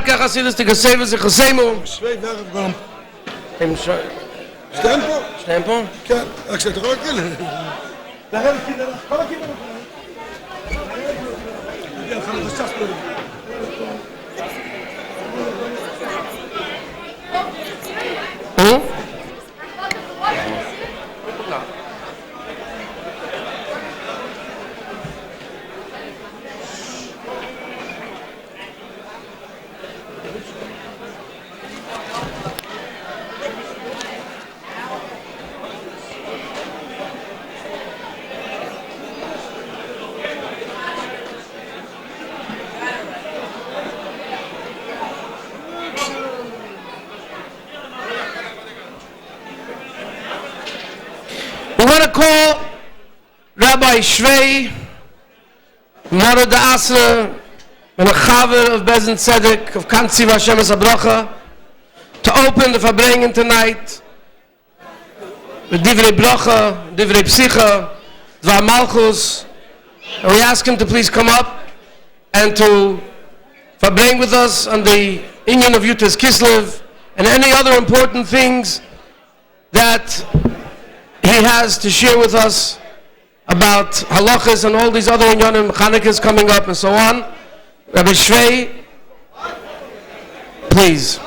Darke Chasidus, die Gesevus, die Gesemu. Schweef weggekomen. Stempel? Stempel? Ja, ik zeg toch ook kinderen. Daar hebben kinderen. Alle kinderen. Ja, gaan we de stad spelen. We want to call Rabbi Shvei, Mara de Asra, and a Chaver of Bezin Tzedek, of Kantsiv Hashem Abracha, to open the Verbringen tonight with Divrei Bracha, Divrei Psicha, Dvar Malchus, and we ask him to please come up and to Verbring with us on the Inyan of Yutas Kislev and any other important things that he has to share with us about halachas and all these other inyanim, Chanukahs coming up and so on. Rabbi Shvei, please.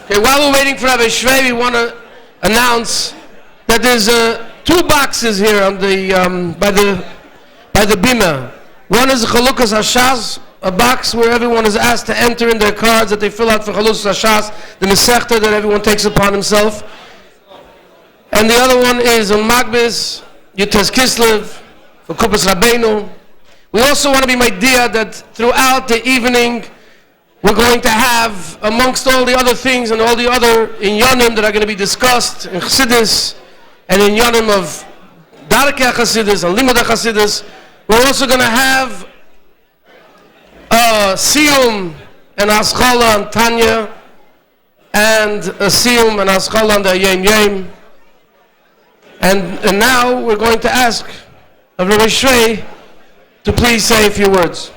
Okay, while we're waiting for Rabbi Shvei, we want to announce that there's 2 boxes here on the by the bima. One is Chalukas Hashas, a box where everyone is asked to enter in their cards that they fill out for Chalukas Hashas, the Masechta that everyone takes upon himself. And the other one is a Magbis, Yutas Kislev, for Kupas Rabbeinu. We also want to be maidia that throughout the evening, we're going to have, amongst all the other things and all the other inyanim that are going to be discussed in Chassidus and in inyanim of Darkei Chassidus and Limud Chassidus, we're also going to have a Siyum and Aschala and Tanya and a Siyum and Aschala and the Yem Yem. And now we're going to ask of Rabbi Shvei to please say a few words.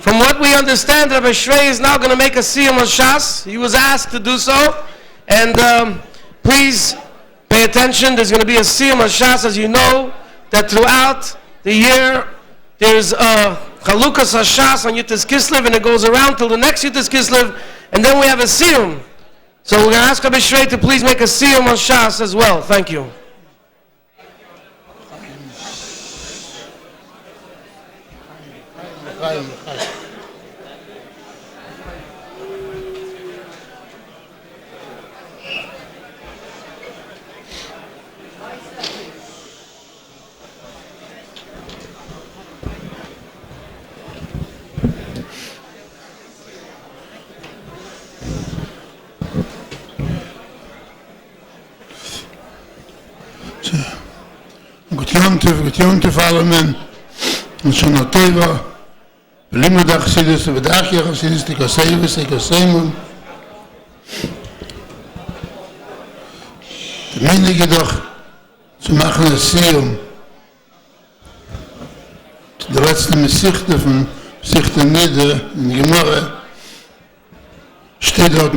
From what we understand, Rabbi Shvei is now going to make a siyum on Shas. He was asked to do so. And please pay attention. There's going to be a siyum on Shas, as you know, that throughout the year there's a Chalukas HaShas on Yutas Kislev, and it goes around till the next Yutas Kislev, and then we have a siyum. So we're going to ask Rabbi Shvei to please make a siyum on Shas as well. Thank you. Gut Yom Tov alle men. Und schon Teva. Limud Achsidus, Vedachia Achsidus, Tikoseivus, Tikoseimum. Meinige doch zu machen ein Sium. Der letzte Mesichte von Mesichte Nieder in Gemorre steht dort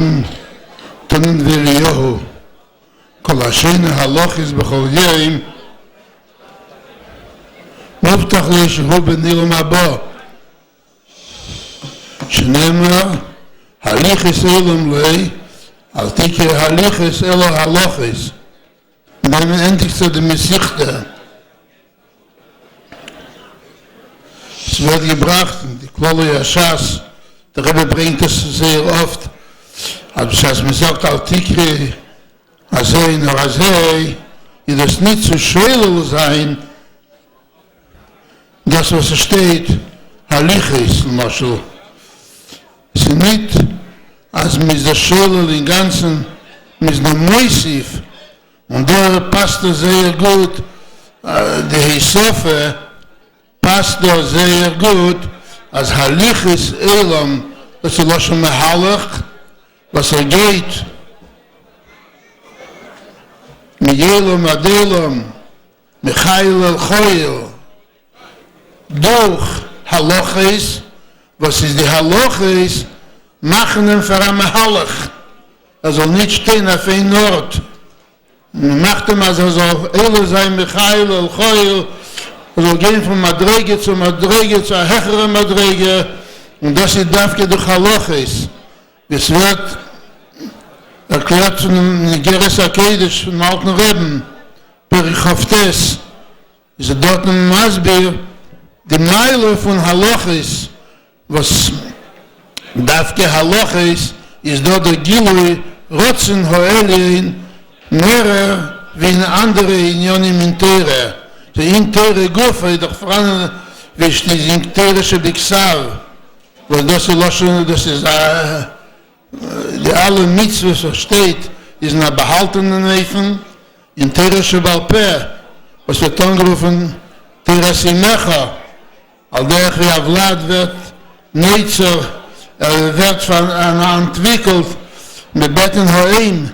Tonnen Veliyohu. Kol Hashene Halochis Bechol Yerim Mubtach li Shehu B'Nilum Haba Shneimar Halichis Elam Lei Al Tike Halichis Elo Halochis. Und dann endlich zu der Mesichte. Es wird gebracht, die Klolle Yashas, der Rebbe bringt es sehr oft, als man sagt, Al-Tikri, Azei, nur Azei, das nicht zu schwer sein, das, was steht, Halichis, Moschel. Es ist nicht, als mit der Schule, den ganzen, mit der Moisif, und da passt es sehr gut, die Hisofe passt da sehr gut, als Halichis Elam, das ist schon Mehalach, was geht, mit Elam Adelam, Michael El-Choyel, durch Halachis, was ist die Halachis, machen ihn für ein Mehalach, also nicht stehen auf ein Ort, macht ihm also so, sein Michael, El-Choyel, also gehen von Madrege zu höheren Madrege, und das ist dafür durch Halachis. Es wird erklärt von dem Geres Akedisch, von alten Reben, Perichoftes, ist dort ein Masbir, die Meile von Halachis, was dafür Halachis, ist dort der Gilui, Rotzen, Hoelien, mehr wie in andere Unionen in Tere. Die Intere Gufe, doch voran, wie ist die Intere Shebiksav, weil das ist die alle Mitzvahs, was steht, ist eine behaltene Neifen, Intere Shebalpeh, was wird angerufen, Tere Simecha, al der Avlad wird Neitzer, wird von entwickelt, mit Betten Hoeim,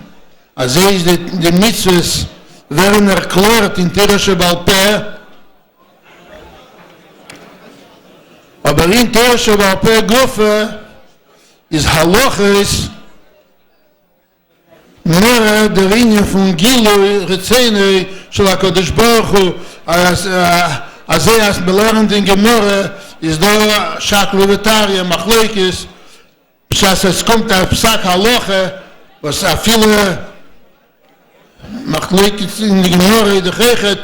also ist die Mitzvahs, werden erklärt in Tere Shebalpeh, aber in Tere Shebalpeh Gufe ist Halachis mehr der Linie von Gilui, Rezenei, Shel HaKadosh Baruch Hu, als belernt in Gemorre, ist da Shaklu Vetaria, Machleikis, es kommt auf Psak Halache, was viele Machleikis in die Gemorre, die Gechet,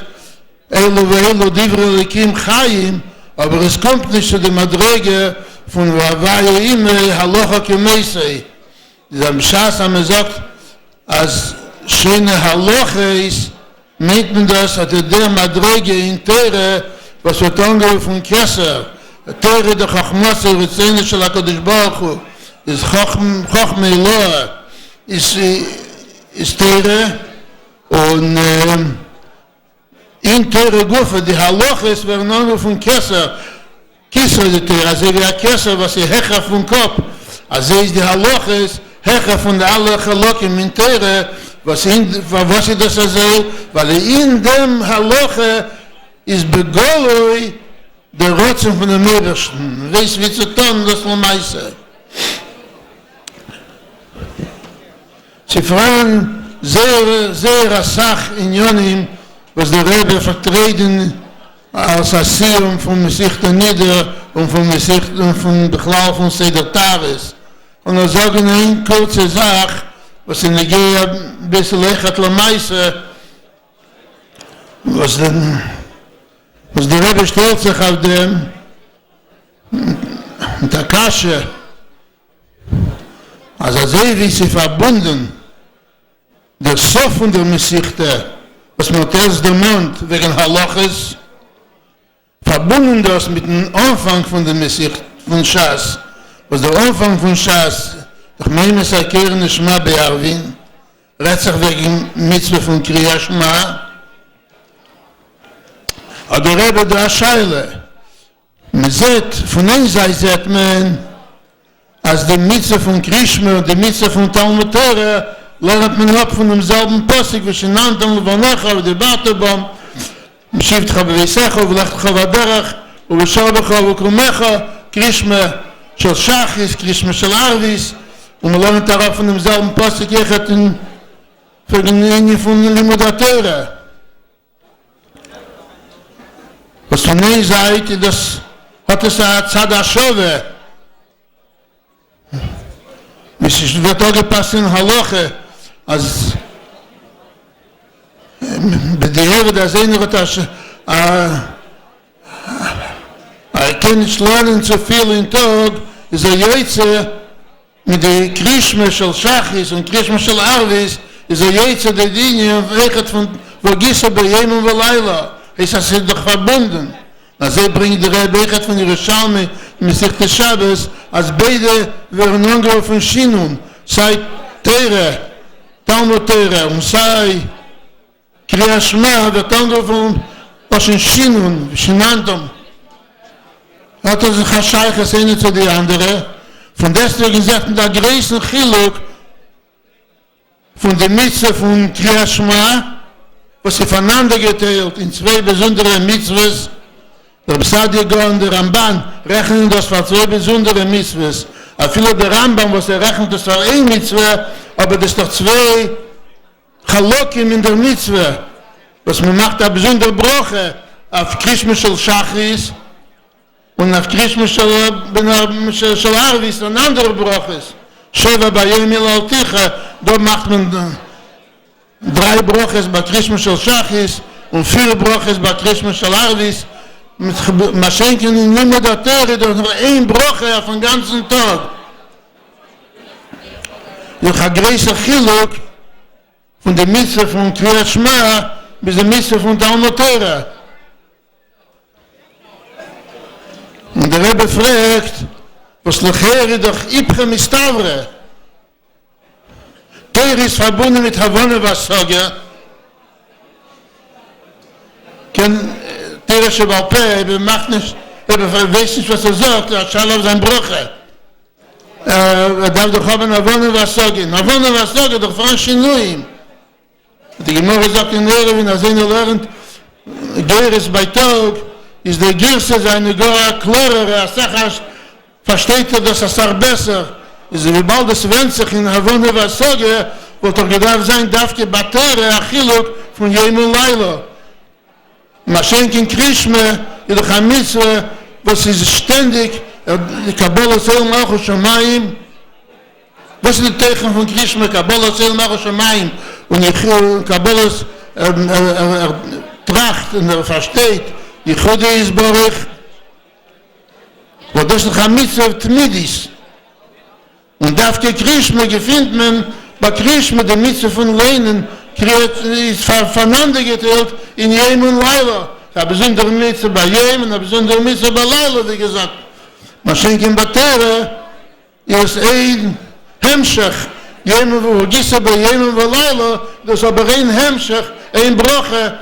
Elo Divre Likim Chayim, aber es kommt nicht zu der Madrege von Wavaye Ime Halacha Kemeisei. Dieser Mishas haben gesagt, als schöne Halacha ist, meint man das, dass der Madrege in Tere, was wird angerufen von Kesser, Tere der Chachmasse, Rezene Shel HaKadosh Baruch Hu, ist Chachme Eloah, ist Tere, und in Tere Gufe, die Halachis werden angerufen von Kesser, Kislev die Tere, also wie ein Kesser, was ist Hecha vom Kopf, also ist die Halachis, Hecha von der alle Halakim in Tere, was ist das also? Weil in dem Halache ist Begoloi der Rotzen von dem Ebersten. Weißt wie zu tun, das nur meisse. Sie fragen sehr Asach in Yonim, was der Rebbe vertreten als Asium von Mesichte Nieder und von Bechlau von Seder Tavis. Und sagen eine kurze Sache, was in der Gehe ein bisschen lechat la Meise, was der Rebbe stellt sich auf dem, mit der Kasche, also wie sie verbunden, der Sof von der Mesichte, was man erst der Mund wegen Halachis, verbunden das mit dem Anfang von der Mesichte, von Shas, was der Anfang von Shas, doch meine es erkehren Shema bearvin, Retzach wegen Mitzvah von Kriya Shema, aber der Rebbe der Scheile, Man sieht, von einer Seite sieht man, als die Mitzvah von Krishma und die Mitzvah von Talmud Torah lernt man ab von demselben Posik, wie Shenant und Levanecha und die Bartobam, Meshivtcha b'veisecha v'lechtcha v'aderech ובשרבך ובקרומך, קרישמה של שחיס, קרישמה של ערביס, ומלון את הרב von demselben Posik יחד vergnügen von לימוד התורה. Was von der Seite, das hat es ein Zad HaShove. Es wird auch gepasst in Halache, als bei der Ehre, dass einer hat kann nicht lernen zu viel in Tag, ist jetzt mit der Krishma shel Shachis und Krishma shel Arvis, ist jetzt der Dinge von Vogisa bei Yom und Laila. Es ist doch verbunden. Also bringt der Rebbe von Yerushalmi mit sich des Shabbos, als beide werden angerufen von Shinun, sei Tere, Talmud Tere, und sei Kriya Shema, wird angerufen von Shinun, Shinantum. Hat er sich Hashaych das eine zu die andere. Von deswegen sagt der größten Chiluk von der Mitzvah von Kriya Shema, was sie voneinander geteilt in zwei besondere Mitzvahs. Der B'Sadia und der Ramban rechnen das für zwei besondere Mitzvahs. Aber viele der Rambam, was rechnet das für ein Mitzvah, aber das doch zwei Chalokim in der Mitzvah. Was man macht eine besondere Brache auf Krishma shel Shachris und auf Krishma shel Arvis und andere Braches. Sheva Bayom Ilalticha, da macht man 3 Braches bei Krishma shel Shachris und 4 Braches bei Krishma shel Arvis. Mit Maschenken in Limud HaTorah, da noch ein Brache auf den ganzen Tag. Durch ein größer Chiluk von der Mitzvah von Kriya Shema bis der Mitzvah von Talmud Torah. Und der Rebbe fragt, was lecheri doch Ipche Mistavre. Torah ist verbunden mit Havone Vasoga. Torah Shebalpeh, macht nicht, weiß nicht, was sagt, schall auf sein Bruche. Darf doch haben Havone Vasoga. Havone Vasoga, doch von Shinuim. Die Gemorre sagt in Erevin, als einer lernt, Geres bei Tag, ist der Girse seine Gora klarer, als versteht das besser. Ist wie bald es wendet sich in Havone Vasoga, wo doch gedarf sein, darf die Battere, Achiluk von Yom und Laila. Maschenken Krishma, doch ein Mitzvah, was ist ständig, die Kabbalah Seil Malchus Shamayim. Was ist der Teichen von Krishma, Kabbalah Seil Malchus Shamayim? Und die Kabbalah tracht und versteht, die Chode ist Baruch, wo das noch ein Mitzvah Tmidis. Und darf die Krishma gefindt man, bei Krishma der Mitzvah von Leinen, ist voneinander geteilt in Yom und Laila. Eine besondere Mitzvah bei Yom und eine besondere Mitzvah bei Laila, wie gesagt. Maschenken Batera ist ein Hemmschach. Yom und Gisa bei Yom und Laila, das ist aber ein Hemmschach, ein Brache.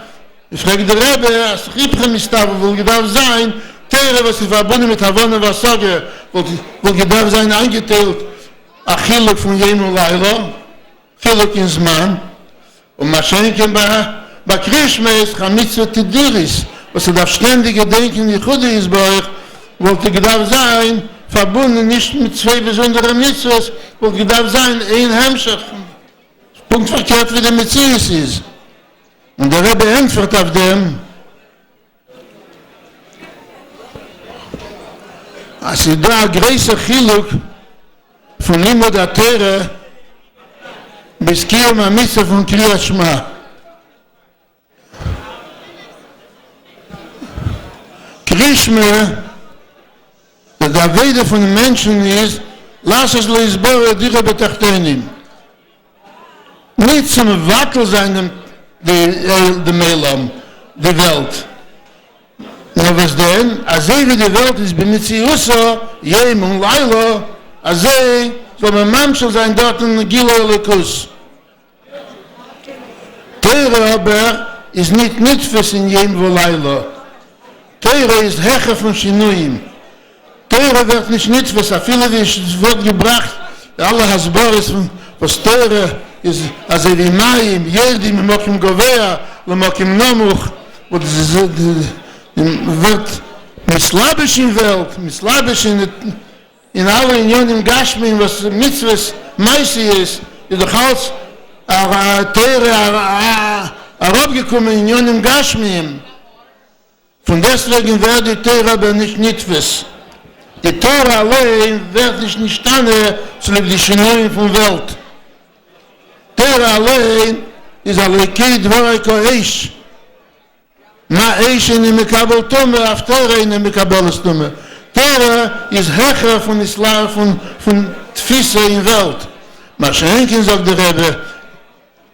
Ich frage der Rebbe, als ich Ipche Mistav, wo gedarf sein, Tere, was ist verbunden mit Havone Vasoga, wo gedarf sein eingeteilt, Achiluk von Yom und Laila, Chiluk in Zman, und Maschenken bei Krishma ist Chamitzvah Tidiris, was er darf ständig gedenken, die Chode ist bei euch, wollte gedarf sein, verbunden nicht mit zwei besonderen Mitzvahs, wollte gedarf sein, ein Hemmschach, Punkt verkehrt, wie der Metzies ist. Und der Rebbe entfört auf dem, als er da ein größer Chiluk von Limud HaTorah bis Kiyum HaMitzvah von Kriya Shema. Krishma, der Wede von den Menschen ist, lass es leisbore dire betachtenim. Nicht zum Wattel sein de Melam, die Welt. Na was denn? Als wie die Welt ist, bin ich Uso, Yom und Laila, als soll man Mamschel sein dort in Gilo Elikus. Teure aber ist nicht nützlich in Yom und Laila. Teure ist Hecher von Shinuim. Teure wird nicht nützlich, a viele wird gebracht, alle Hasboris von was Teure ist, also wie Maim, Yerdim, Mokim Govea, Mokim Nomuch, wo das wird mislabisch in Welt, mislabisch in alle Unionen Gashmin, was Mitzvahs Meisi ist doch als Teure herabgekommen in Unionen Gashmin. Von deswegen wird die Teure aber nicht nützlich. Die Teure allein wird nicht stande zu den Schneien von Welt. Teure allein ist Alekei Dvorai Koeish. Ma Eish in dem Kabel Tumme, auf Teure in dem Kabel Tumme. Teure ist Hecher von Islam, von Tfisse in Welt. Ma Schenken sagt der Rebbe,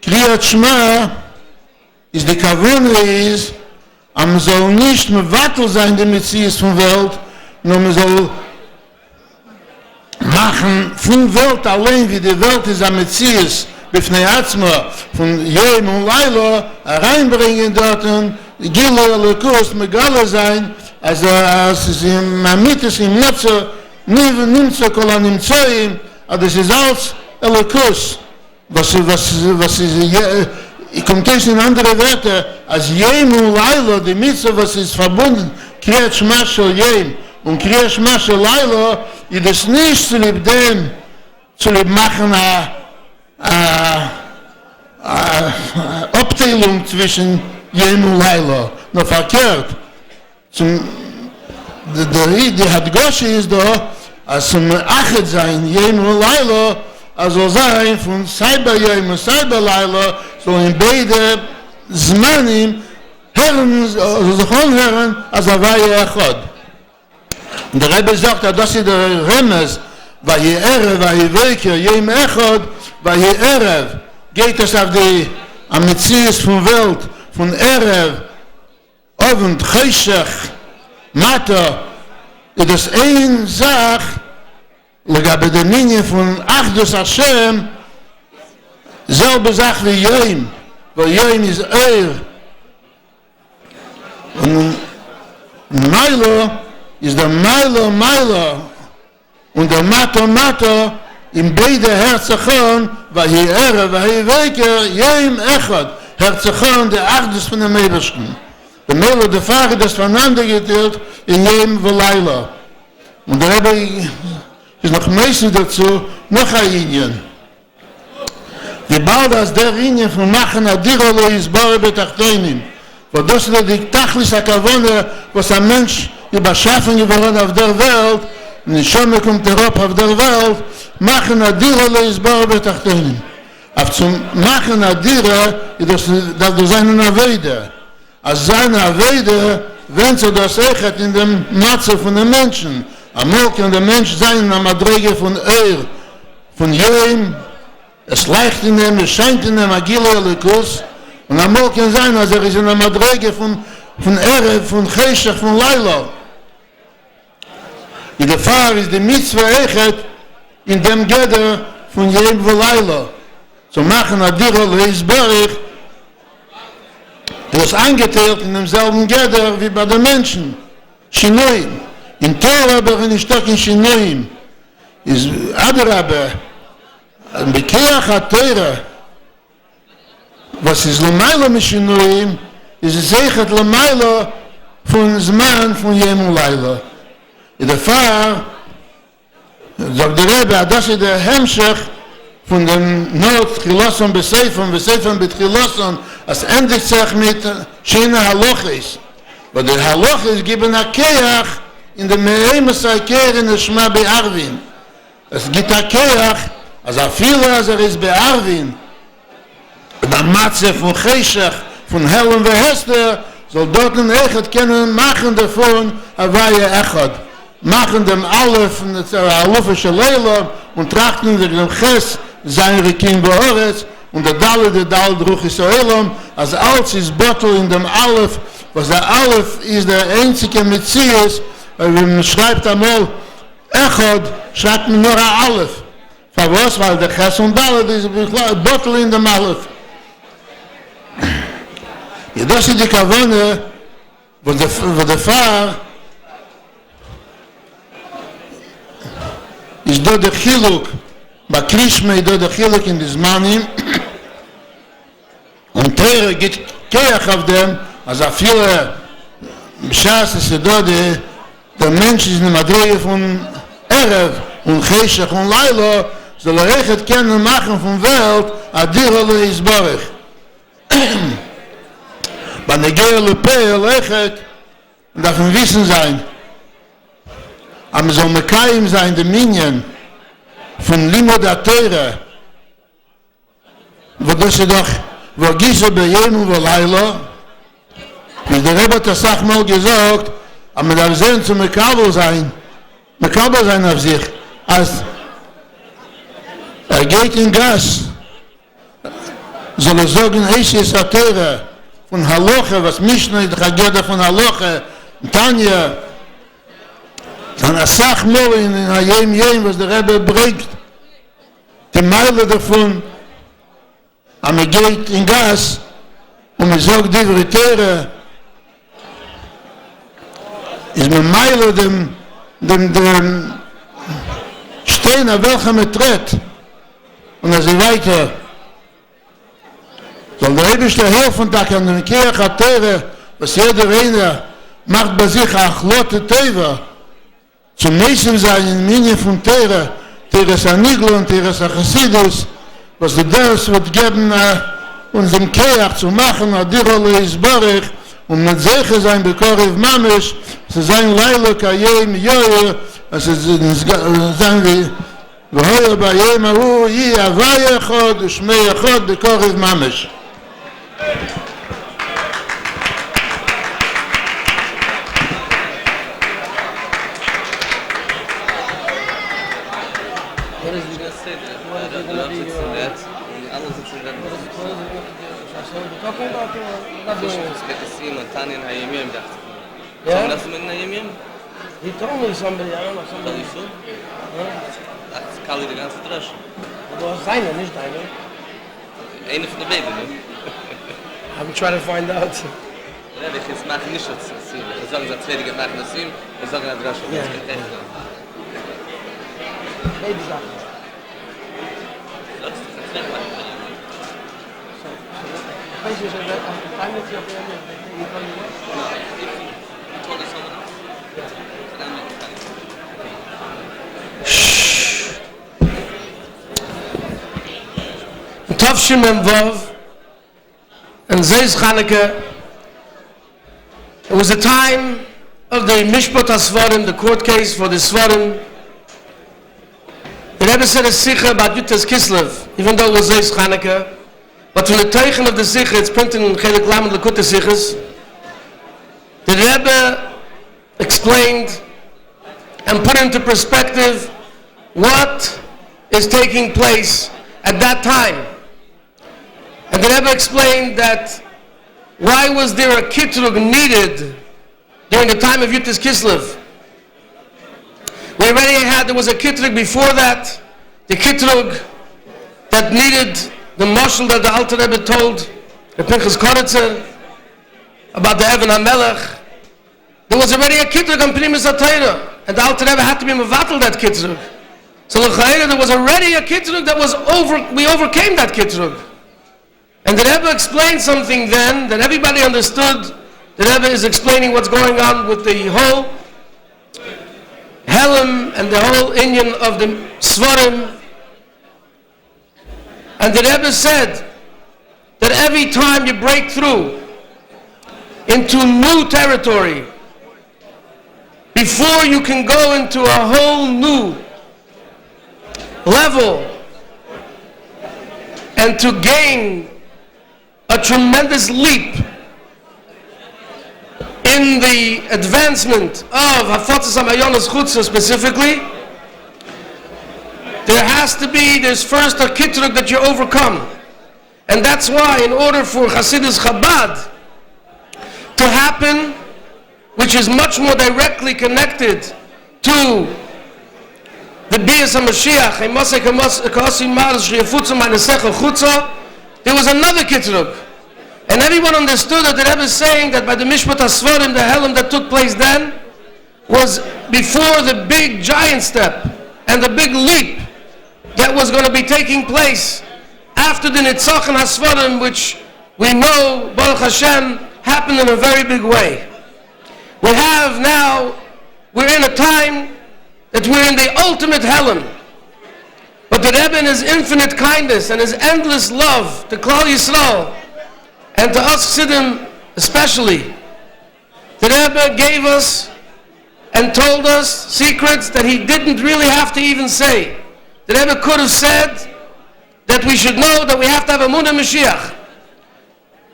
Kriyat Shema ist die Kavune ist, man soll nicht mehr Wattel sein, der Metzies von Welt, nur man soll machen von Welt allein, wie die Welt ist am Metzies, bifnei Atzma, von Yom und Laila, reinbringen dort und Gila, Lekus, Megala sein, also es ist im Mamitis, im Netze, Nimtzo, Kola Nimtzoim, aber das ist alles Lekus, was kommt jetzt in andere Werte, als Yom und Laila, die Mitzvah, was ist verbunden, Kriyat Shema Shel Yom, und Kriyat Shema Shel Laila, ist das nicht zu lieb dem, zu lieb machen Abteilung zwischen Yom und Laila, nur verkehrt. Die Hadgoshi ist da, als zum Achet sein, Yom und Laila, also sein von Cyber Yom und Cyber Laila, so in beide Zmanim, Herren, also sich anhören, als war Echad. Und der Rebbe sagt, das ist der Remes, weil Erev, weil Weker, Yom Echad, weil Erev, geht es auf die Ametzies von Welt, von Erev, Ovend, Cheshach, Mata, und das ein Sach, לגבי דמיני von Achdus Hashem, selbe Sache wie Yom, weil Yom ist und Mailo ist der Mailo, und der Mato, in beide Herzachon, weil hier Weker, Yom Echad, Herzachon, der Achdus von dem Ebersten. Der Mailo, der Fahrer, das voneinander geteilt, in Yom und Laila. Und der Rebbe ist noch meistens dazu, noch ein Indien. Wie bald als der Indien von Machen Adirolo ist Bore Betachtenim, wo das ist die Tachlis Akavone, was ein Mensch überschaffen geworden auf der Welt, und ich schon kommt Europa auf der Welt, Machen Adirolo ist Bore Betachtenim. Auf zum Machen Adira, das du seinen Aveide. Als seine Aveide, wenn sie das Echet in dem Matze von den Menschen, Amol kann der Mensch sein am Adrege von von Yom, es leicht in ihm, es scheint in ihm, Agila Elikus, und Amol kann sein, als ist in der Adrege von Erev, von Cheshach, von Laila. Die Gefahr ist die Mitzvah Echet in dem Geder von Yom und Laila. So machen Adira Leisberich, das eingeteilt in demselben Geder wie bei den Menschen. Shinoim. In Torah, aber wenn ich doch in Shinoim, ist Adrabe, ein Bekeach hat Torah, was ist Lamailo mit Shinoim, ist es Echet Lamailo von Zman von Yom und Laila. In der Fall, sagt der Rebbe, das ist der Hemmschach von dem Not, Chiloson Beseifon Betchiloson, als endigt sich mit Shina Halochis. Weil der Halochis gibt ein Akeach in der Meimes Akeach in der Shema Be'arvin. Es gibt Akeach, als viele, als ist Be'arvin, der Matze von Cheshach, von Helen und Hester, soll dort ein Echad können machen davon, Havaya Echad. Machen dem Alef, der Alufische Leila, und trachten dem Ches, sein Rekin Beoretz, und der Dal Druch Israelam, als alles ist Bottel in dem Alef, was der Alef ist der einzige Metzies, weil wenn man schreibt einmal Echad, schreibt man nur ein Alef. Für was? Weil der Ches und Dal ist Bottel in dem Alef. Ja, das ist die Kavone, wo der Fahr ist dort der Chiluk, bei Krishma ist dort der Chiluk in des Manim, und Teire geht Keach auf dem, also viele B'Shas ist dort der Mensch ist in der Madreie von Erev und Cheshach und Lailo, soll rechet kennen machen von Welt, Adirole ist Borech. Bei Negea Lepea lechet, darf ein Wissen sein, am so Mekayim sein, der Minyan, von Limo der Teire, wo das ist doch, wo Gise bei Jenu, wo Lailo, wie der Rebbe hat das auch mal gesagt, aber man darf sehen zu Mekabel sein auf sich, als geht in Gas, soll sagen, es ist der Teire, von Haloche, was Mischna ist, der Haggadah von Haloche, Tanja, dann Asach Mori in Hayem, was der Rebbe bringt, die Meile davon, aber geht in Gas, und man sagt, die Vritere, ist mit Meile dem Stehen, auf welchem tritt, und er so weiter, soll der Rebischte helfen, da kann den Kirch hat Teire, was jeder einer macht bei sich Achlote Teva, zum nächsten sein in Minie von Teire, Teires Aniglo und Teires Achasidus, was das wird geben, uns den Kirch zu machen, Adirole Isbarech, mit Zeche sein, Bekoriv Mamesh, zu sein Leilo Kayem Yoye, also sagen wir, והוי ביום ההוא יהי הווה אחד ושמי אחד בקורב ממש. He told me somebody, I don't know, somebody. Das kann ich die ganze Trash. Du hast seine, nicht deine. Eine von der Baby, ne? I'm trying to find out. Ja, ich jetzt mache nicht das Sim. Wir sagen, dass wir machen das Sim. Wir sagen, dass Trash ist echt. Baby Sachen. Das ist das Zweite machen. Ich weiß nicht, I'm trying to see if you told me what? No, you told us someone else? Tovshim and Vav and Zeis Chanukah. It was the time of the Mishpat HaSvarim, the court case for the Svarim. The Rebbe said a Sikha about Yutas Kislev, even though it was Zeis Chanukah. But from the Teichen of the Sikha, it's printed in Chelik Lam and Lekut Sikhas. The Rebbe explained and put into perspective what is taking place at that time. And the Rebbe explained that why was there a kitrug needed during the time of Yutas Kislev? We already had, there was a kitrug before that, the kitrug that needed the mashal that the Alter Rebbe told the Pinchas Koritzer about the Evan HaMelech. There was already a kitrug on Pnimis HaTorah, and the Alter Rebbe had to be mevatel that kitrug. So there was already a kitrug that was we overcame that kitrug. And the Rebbe explained something then that everybody understood. The Rebbe is explaining what's going on with the whole Helam and the whole Inyan of the Svarim. And the Rebbe said that every time you break through into new territory, before you can go into a whole new level and to gain a tremendous leap in the advancement of Hafatzas HaMayonos Chutzah specifically, there's first a kitrug that you overcome. And that's why in order for Hasidus Chabad to happen, which is much more directly connected to the Bias HaMashiach, there was another kitrug, And everyone understood that the Rebbe is saying that by the Mishpat HaSvarim, the Helam that took place then, was before the big giant step and the big leap that was going to be taking place after the Nitzachon HaSvarim, which we know, Baruch Hashem, happened in a very big way. We're in a time that we're in the ultimate Helam. But the Rebbe in his infinite kindness and his endless love to Klal Yisrael and to us Chassidim especially, the Rebbe gave us and told us secrets that he didn't really have to even say. The Rebbe could have said that we should know that we have to have Amunah Mashiach.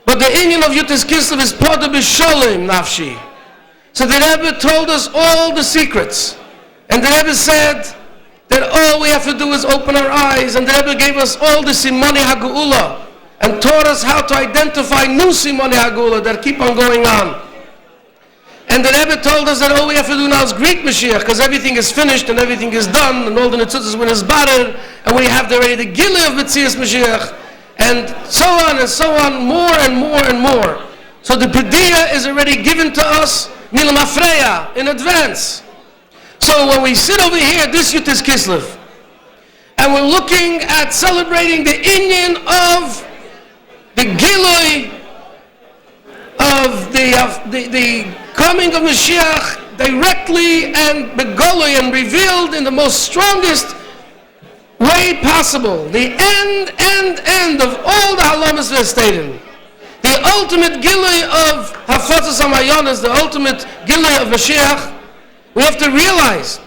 But the inyan of Yutis Kislev is Poda B'Sholem Nafshi. So the Rebbe told us all the secrets. And the Rebbe said that all we have to do is open our eyes. And the Rebbe gave us all the Simoni HaGeula and taught us how to identify new Simoni HaGeula that keep on going on. And the Rebbe told us that all we have to do now is greet Mashiach, because everything is finished and everything is done, and all the Netzutzes when it's battered, and we have already the Gile of Metzias Mashiach, and so on, more and more and more. So the Pediya is already given to us, Milam Afreya, in advance. So when we sit over here, this Yutis Kislev, and we're looking at celebrating the inyan of the Gilui of the coming of Mashiach directly and begolui and revealed in the most strongest way possible. The end of all the halamas v'estadim. The ultimate Gilui of Hafatzas HaMayonas, the ultimate Gilui of Mashiach, we have to realize,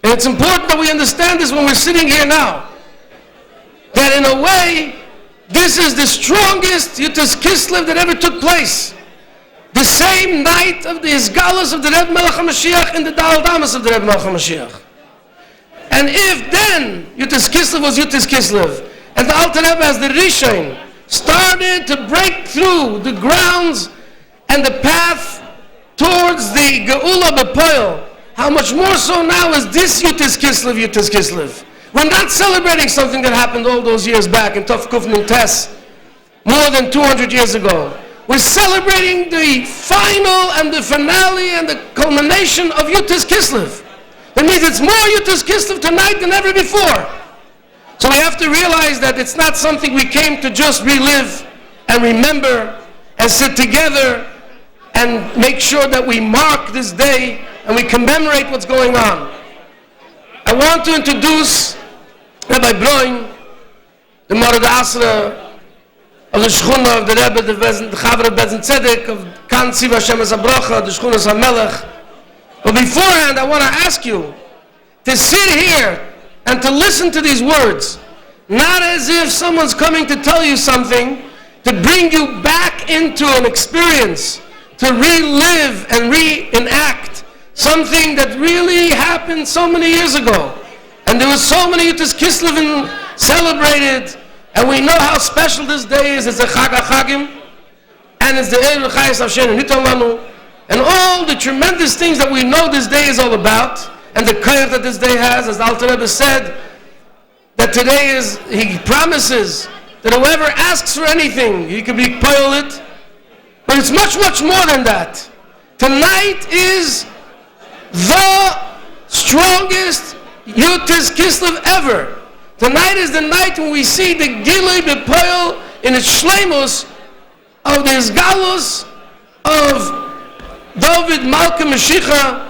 and it's important that we understand this when we're sitting here now, that in a way, this is the strongest Yutis Kislev that ever took place. The same night of the Isgalus of the Rebbe Melech HaMashiach and the Dal Damas of the Rebbe Melech HaMashiach. And if then Yutis Kislev was Yutis Kislev, and the Alter Rebbe as the Rishon started to break through the grounds and the path towards the Geula B'Poel, how much more so now is this Yutis Kislev. We're not celebrating something that happened all those years back in Tov Kuf Nun Tes, more than 200 years ago. We're celebrating the final and the finale and the culmination of Yutis Kislev. That means it's more Yutis Kislev tonight than ever before. So we have to realize that it's not something we came to just relive and remember and sit together and make sure that we mark this day and we commemorate what's going on. I want to introduce Rabbi Broin, the Morad Asra of the Shechuna of the Rebbe, the Chaver of Bezen Tzedek, of Kan Tziv Hashem Zabrocha, the Shechuna HaMelech. But beforehand, I want to ask you to sit here and to listen to these words, not as if someone's coming to tell you something, to bring you back into an experience, to relive and reenact something that really happened so many years ago. And there was so many Yutis Kislev celebrated, and we know how special this day is. It's a Chag HaChagim, and it's the Erev Chayes Hashem and Niton Lanu, and all the tremendous things that we know this day is all about, and the koyach that this day has, as the Alter Rebbe said, that today is, he promises that whoever asks for anything, he can be poil it, but it's much, much more than that. Tonight is the strongest Yutis Kislev ever. Tonight is the night when we see the Gilui B'Poel in its shleimus of the Isgalus of David Malka Mashiach,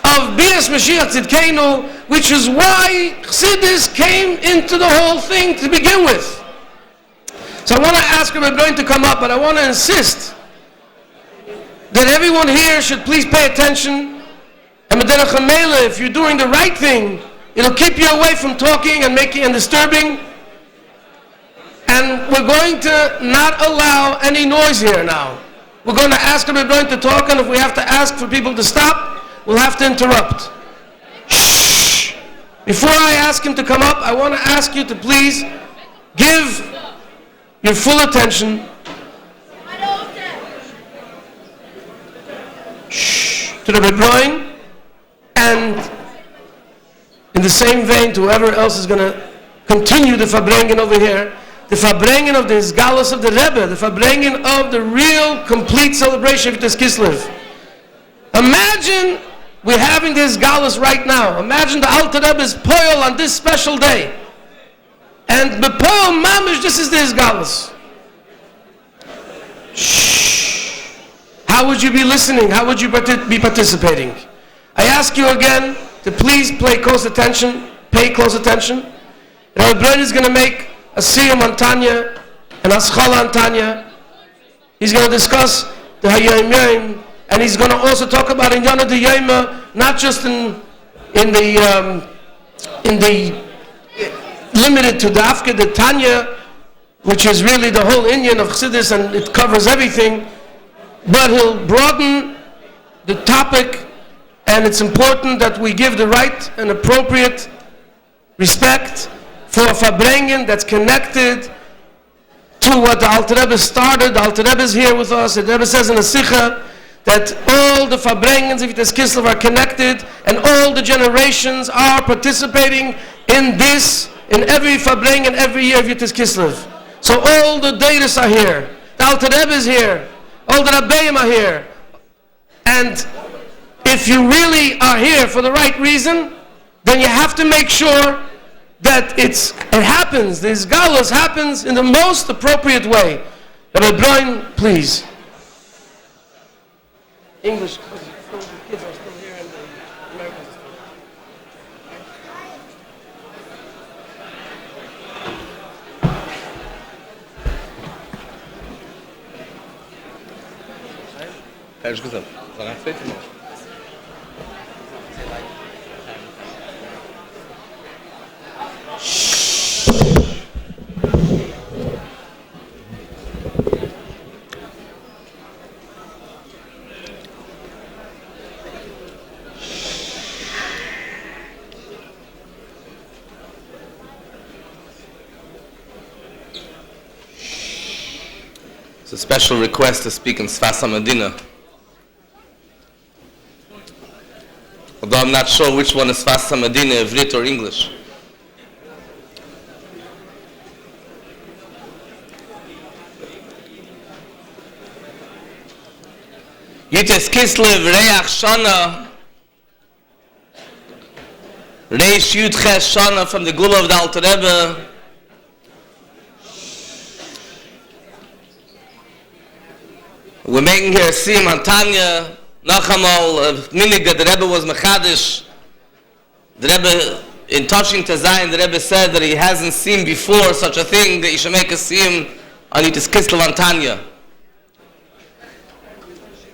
of Bias Mashiach Tzidkenu, which is why Chassidus came into the whole thing to begin with. So I want to ask Rabbi Broin to come up, but I want to insist that everyone here should please pay attention. And Mederach HaMelech, if you're doing the right thing, it'll keep you away from talking and making and disturbing. And we're going to not allow any noise here now. We're going to ask Rabbi Broin to talk, and if we have to ask for people to stop, we'll have to interrupt. Shh! Before I ask him to come up, I want to ask you to please give your full attention to Rabbi Broin, and in the same vein to whoever else is going to continue the Fabrengen over here, the Verbringen of the Isgalus of the Rebbe, the Verbringen of the real, complete celebration of this Kislev. Imagine we're having this Isgalus right now. Imagine the Alter Rebbe's poil on this special day. And the poil mamish, this is the Isgalus. Shh. How would you be listening? How would you be participating? I ask you again to please pay close attention. Rabbi Brown is going to make a siyum on Tanya and a schala on Tanya. He's going to discuss the Hayom Yom, and he's going to also talk about in Yana de Yoma, not just in the limited to the Afka de Tanya, which is really the whole Indian of Chassidus and it covers everything, but he'll broaden the topic, and it's important that we give the right and appropriate respect for a Verbringen that's connected to what the Alter Rebbe started. The Alter Rebbe is here with us. The Rebbe says in the Sikha that all the Verbringens of Yitas Kislev are connected, and all the generations are participating in this, in every Verbringen every year of Yitas Kislev. So all the Deiris are here. The Alter Rebbe is here. All the Rabbeim are here. And if you really are here for the right reason, then you have to make sure that it happens, this galus happens in the most appropriate way. Rabbi Brian, please. English, the kids are still here and the Americans are still Ehrlich gesagt, sag ein zweites Mal. It's a special request to speak in Sfas HaMedina. Although I'm not sure which one is Sfas HaMedina, Ivrit or English. Yitas Kislev, Reach Shana, Reish Yud Ches Shana from the Gula of the Alter Rebbe. We're making here a siyum on Tanya. Nachamal, minig that the Rebbe was Mechadish. The Rebbe, in touching to Zion, the Rebbe said that he hasn't seen before such a thing, that you should make a siyum on Yitas Kislev on Tanya.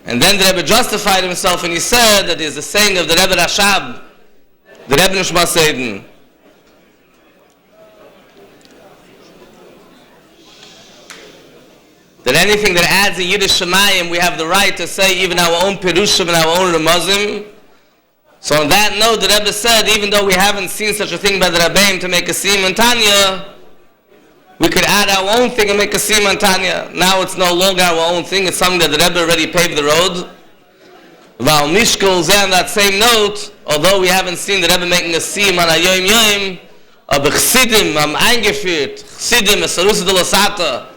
And then the Rebbe justified himself and he said that is the saying of the Rebbe Rashab, the Rebbe Nishma Seiden. That anything that adds in Yiddish Shemayim, we have the right to say even our own Perushim and our own Ramazim. So on that note, the Rebbe said, even though we haven't seen such a thing by the Rabbeim to make a siyum on Tanya, we could add our own thing and make a siyum on Tanya. Now it's no longer our own thing, it's something that the Rebbe already paved the road. Val Mishkol Zeh on that same note, although we haven't seen the Rebbe making a siyum on a Yom Yom, aber Chsidim am eingeführt, Chsidim, es Sarusa de Losata,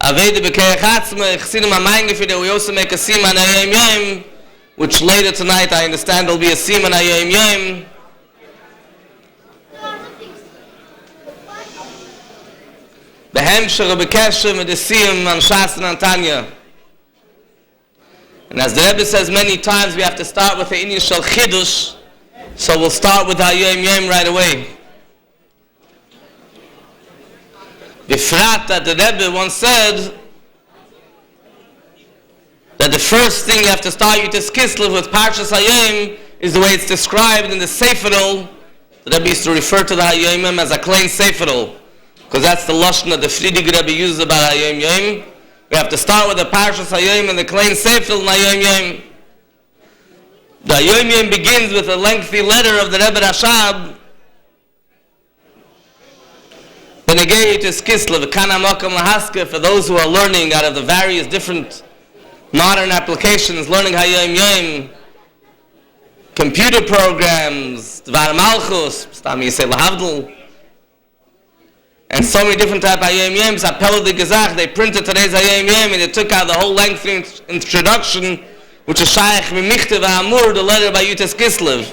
Aveda Bekeach Atzma, Chsidim am eingeführt, that we also make a siyum on a Yom Yom, which later tonight I understand there'll be a siyum on a Yom Yom. The Hemsher Bekesher with the siyum on Shas and Tanya. And as the Rebbe says many times, we have to start with the Inyan Shel Chidush, so we'll start with Hayom Yom right away. Befrat that the Rebbe once said that the first thing you have to start Yitas Kislev with Parshas Hayom is the way it's described in the Seferol. The Rebbe used to refer to the Hayom Yom as a klein Seferol, because that's the lashon that the Friedig Rebbe uses about Hayom Yom. We have to start with the Parshas Hayom and the klein Seferol in Hayom Yom. The Hayom Yom begins with a lengthy letter of the Rebbe Rashab. Benegei Yitas Kislev, Kana Makam Lahaska, for those who are learning out of the various different modern applications, learning Hayom Yom, computer programs, Dvar Malchus, Stam Yisei Lahavdil, and so many different type of Hayom Yoms. Appelle the Gezach, they printed today's Hayom Yom, and they took out the whole lengthy introduction, which is Shaykh Mimichte V'Amur, the letter by Yutes Kislev.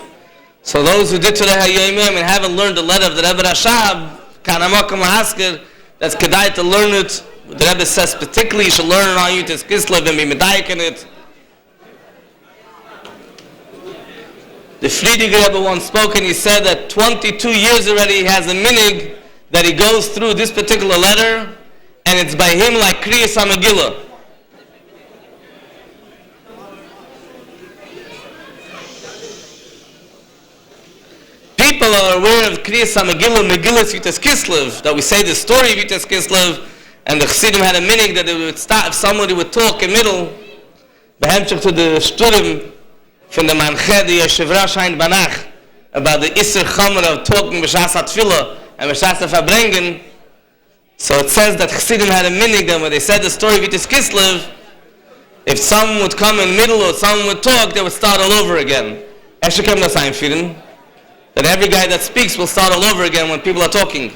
So those who did today Hayom Yom and haven't learned the letter of the Rebbe Rashab, Kanamakam Hasker, that's kedai to learn it. The Rebbe says particularly you should learn it on Yutes Kislev and be medayik in it. The Friediger Rebbe once spoke and he said that 22 years already he has a minig that he goes through this particular letter, and it's by him like Kriyas HaMegillah. People are aware of Kriyas HaMegillah, Megillas Yutes Kislev, that we say the story of Yutes Kislev, and the Chassidim had a minig that they would stop if somebody would talk in middle, behemshach to the Shturim, from the Manche, the Yeshiv Rosh Hain Banach, about the Isser Chomer of talking B'shas HaTfilah and B'shas HaFabrengen. So it says that Chassidim had a minig that when they said the story of Yutes Kislev, if someone would come in the middle or someone would talk, they would start all over again. Eshekem das einführen, that every guy that speaks will start all over again when people are talking.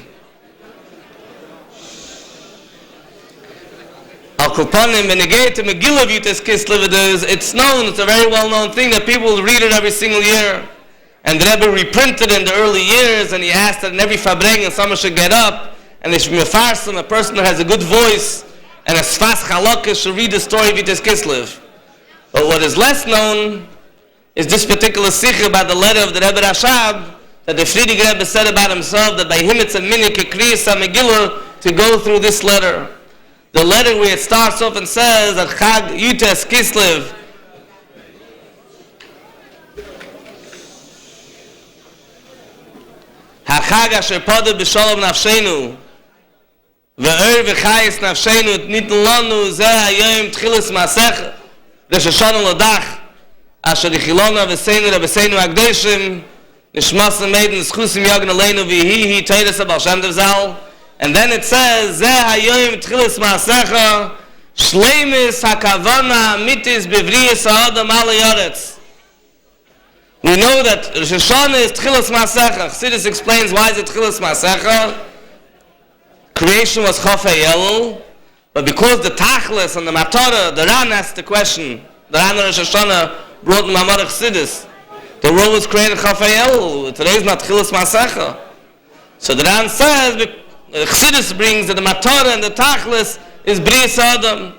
Al-Kulpanim, when you get to Megillah of Yutes Kislev, it's known, it's a very well-known thing that people will read it every single year. And the Rebbe reprinted in the early years, and he asked that in every Fabrengen someone should get up, and they should be mefarsim, a person who has a good voice, and a Sfas Chalakah should read the story of Yutes Kislev. But what is less known is this particular sikh about the letter of the Rebbe Rashab, that the Friediger Rebbe said about himself, that by him it's a minik Kriyas HaMegillah to go through this letter. The letter where it starts off and says that Chag Yutes Kislev, HaChag Asher Poder B'Sholom Nafshenu Ve'er V'Chayis Nafshenu Nitn Lanu Zeh Hayom Tchilas Masech Rosh Hashanah L'Dach Asher Yichilona V'Seinu Rabbeinu Agdeshim Nishmas Meiden Schusim Yagna Leinu V'Hi Teiras Abal Shem Tov Zal. And then it says, Zeh Hayom Tchilas Masecha Shleimis HaKavana Mitis Bevriyas HaAdam Ala Yoretz. We know that Rosh Hashanah is Tchilas Masecha. Chassidus explains why is it Tchilas Masecha. Creation was Chafei Elul, but because the Tachlis and the Matorah, the Ran asked the question, the Ran Rosh Hashanah brought in Mamar Chassidus, the world was created Chafei Elul. Today is not Tchilas Masecha. So the Ran says, the Chassidus brings that the Matorah and the Tachlis is Bris Adam.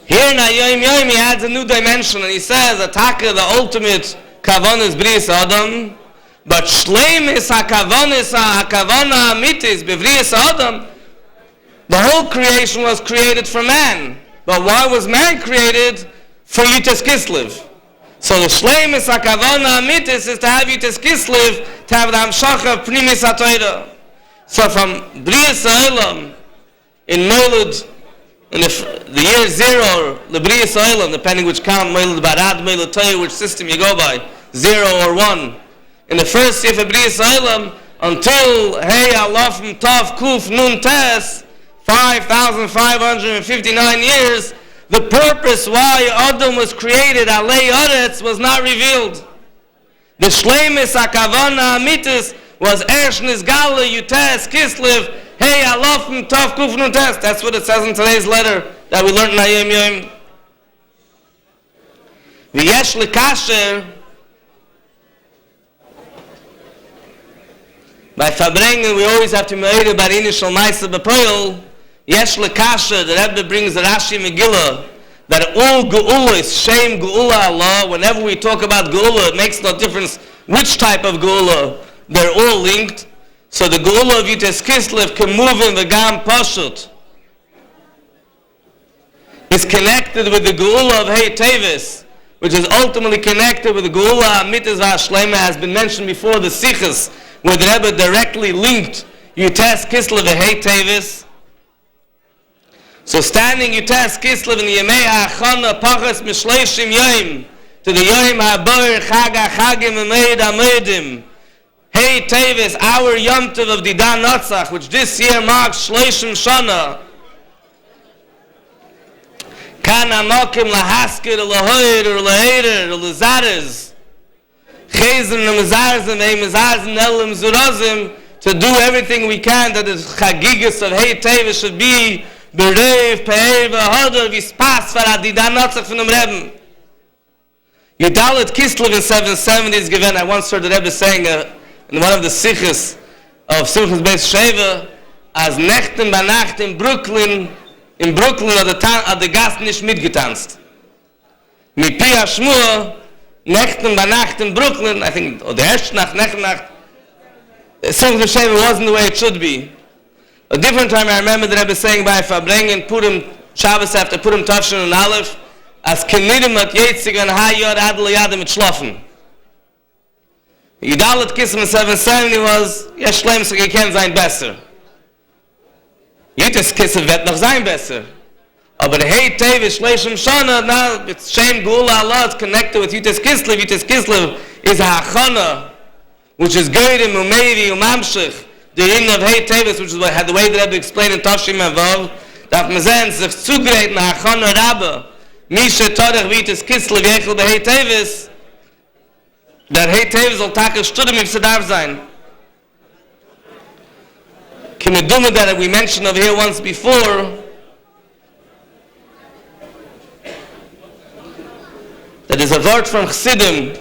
Here in Hayom Yom he adds a new dimension and he says Ataka, the ultimate Kavan is Bris Adam, but Shleim is HaKavana Amitis Bevrias Adam. The whole creation was created for man, but why was man created? For Yutes Kislev. So the Shleimus HaKavana Amitis is to have Yutes Kislev, to have the Hamshach of Pnimis HaTorah. So from Brias HaOlam, in Moilud, in the year 0, the Brias HaOlam, depending which count, Moilud Barad, Moilud Torah, which system you go by, 0 or 1. In the first year of Brias HaOlam, until Hey Alaf Tav Kuf Nun Tes, 5,559 years, the purpose why Adam was created, Alei Aretz, was not revealed. The Shleimus HaKavana Amitis was Ersh Nizgala Yutes Kislev Hey Alafim Tov Kuf Nun Tes. That's what it says in today's letter that we learned in Hayom Yom. V'yesh lekasher by Fabrengen we always have to meir about initial Maisa B'Poyel. Yesh lekasher, the Rebbe brings the Rashi Megillah, that all Geula is Shem Geula Allah. Whenever we talk about Geula, it makes no difference which type of Geula. They're all linked. So the Geula of Yutes Kislev can move in the Gam Pashut. It's connected with the Geula of Hey Tevis, which is ultimately connected with the Geula Amitis V'Ashlema, has been mentioned before, the Sichas, where the Rebbe directly linked Yutes Kislev and Hey Tevis. So standing Yutes Kislev in the Yemei HaAchana Pachas Mishleishim Yom to the Yom HaBor Chag HaChagim Ameid Ameidim. Hey Tevis, our Yom Tov of Didan Natzach, which this year marks Shleishim Shana. Kan Amokim Lahaskir Lahoir or Laheirer or Lazares. Chayzim and Mezarzim, Mezarzim, Elim, Zurazim, to do everything we can that the Chagigas of Hey Teva should be Berev, Pe'eva, Hodor, Vispas, Faradidan, Notzach from the Rebbe. Yudalit Kislev in 770 is given. I once heard the Rebbe saying in one of the Sikhs of Simchas Beis Sheva, as Nechten bei Nacht in Brooklyn hat der Gast nicht mitgetanzt. Mit Pia Shmua, Nechten bei Nacht in Brooklyn, I think, or the erste Nacht, Nacht, Simchas Beis Sheva wasn't the way it should be. A different time I remember the Rebbe saying by Verbringen, Purim, Shabbos after Purim, Tavshin and Aleph, as Kenidim hat jetzig an Hayar Adel Yadam mit Schlafen. Yudalit Kislev in 770 was, ja schlimm, so gekennt sein besser. Jittes Kislev wird noch sein besser. Aber the Hey Tevis Shleishim Shana, now it's Shem Gula Allah, it's connected with Jittes Kislev. Jittes Kislev is a Hachana, which is Geirim, Umevi, Umamshich, the yin of Hey Tevis, which is what, the way that Rebbe explained in Tashim Avav, that Mazen sich zugerät na Hachana Rabba, Misha Torach Jittes Kislev, Yechel be Hey Tevis, that Hey Tevis will take a Studim if it darf sein. Kimeduma that we mentioned over here once before, that is a word from Chassidim,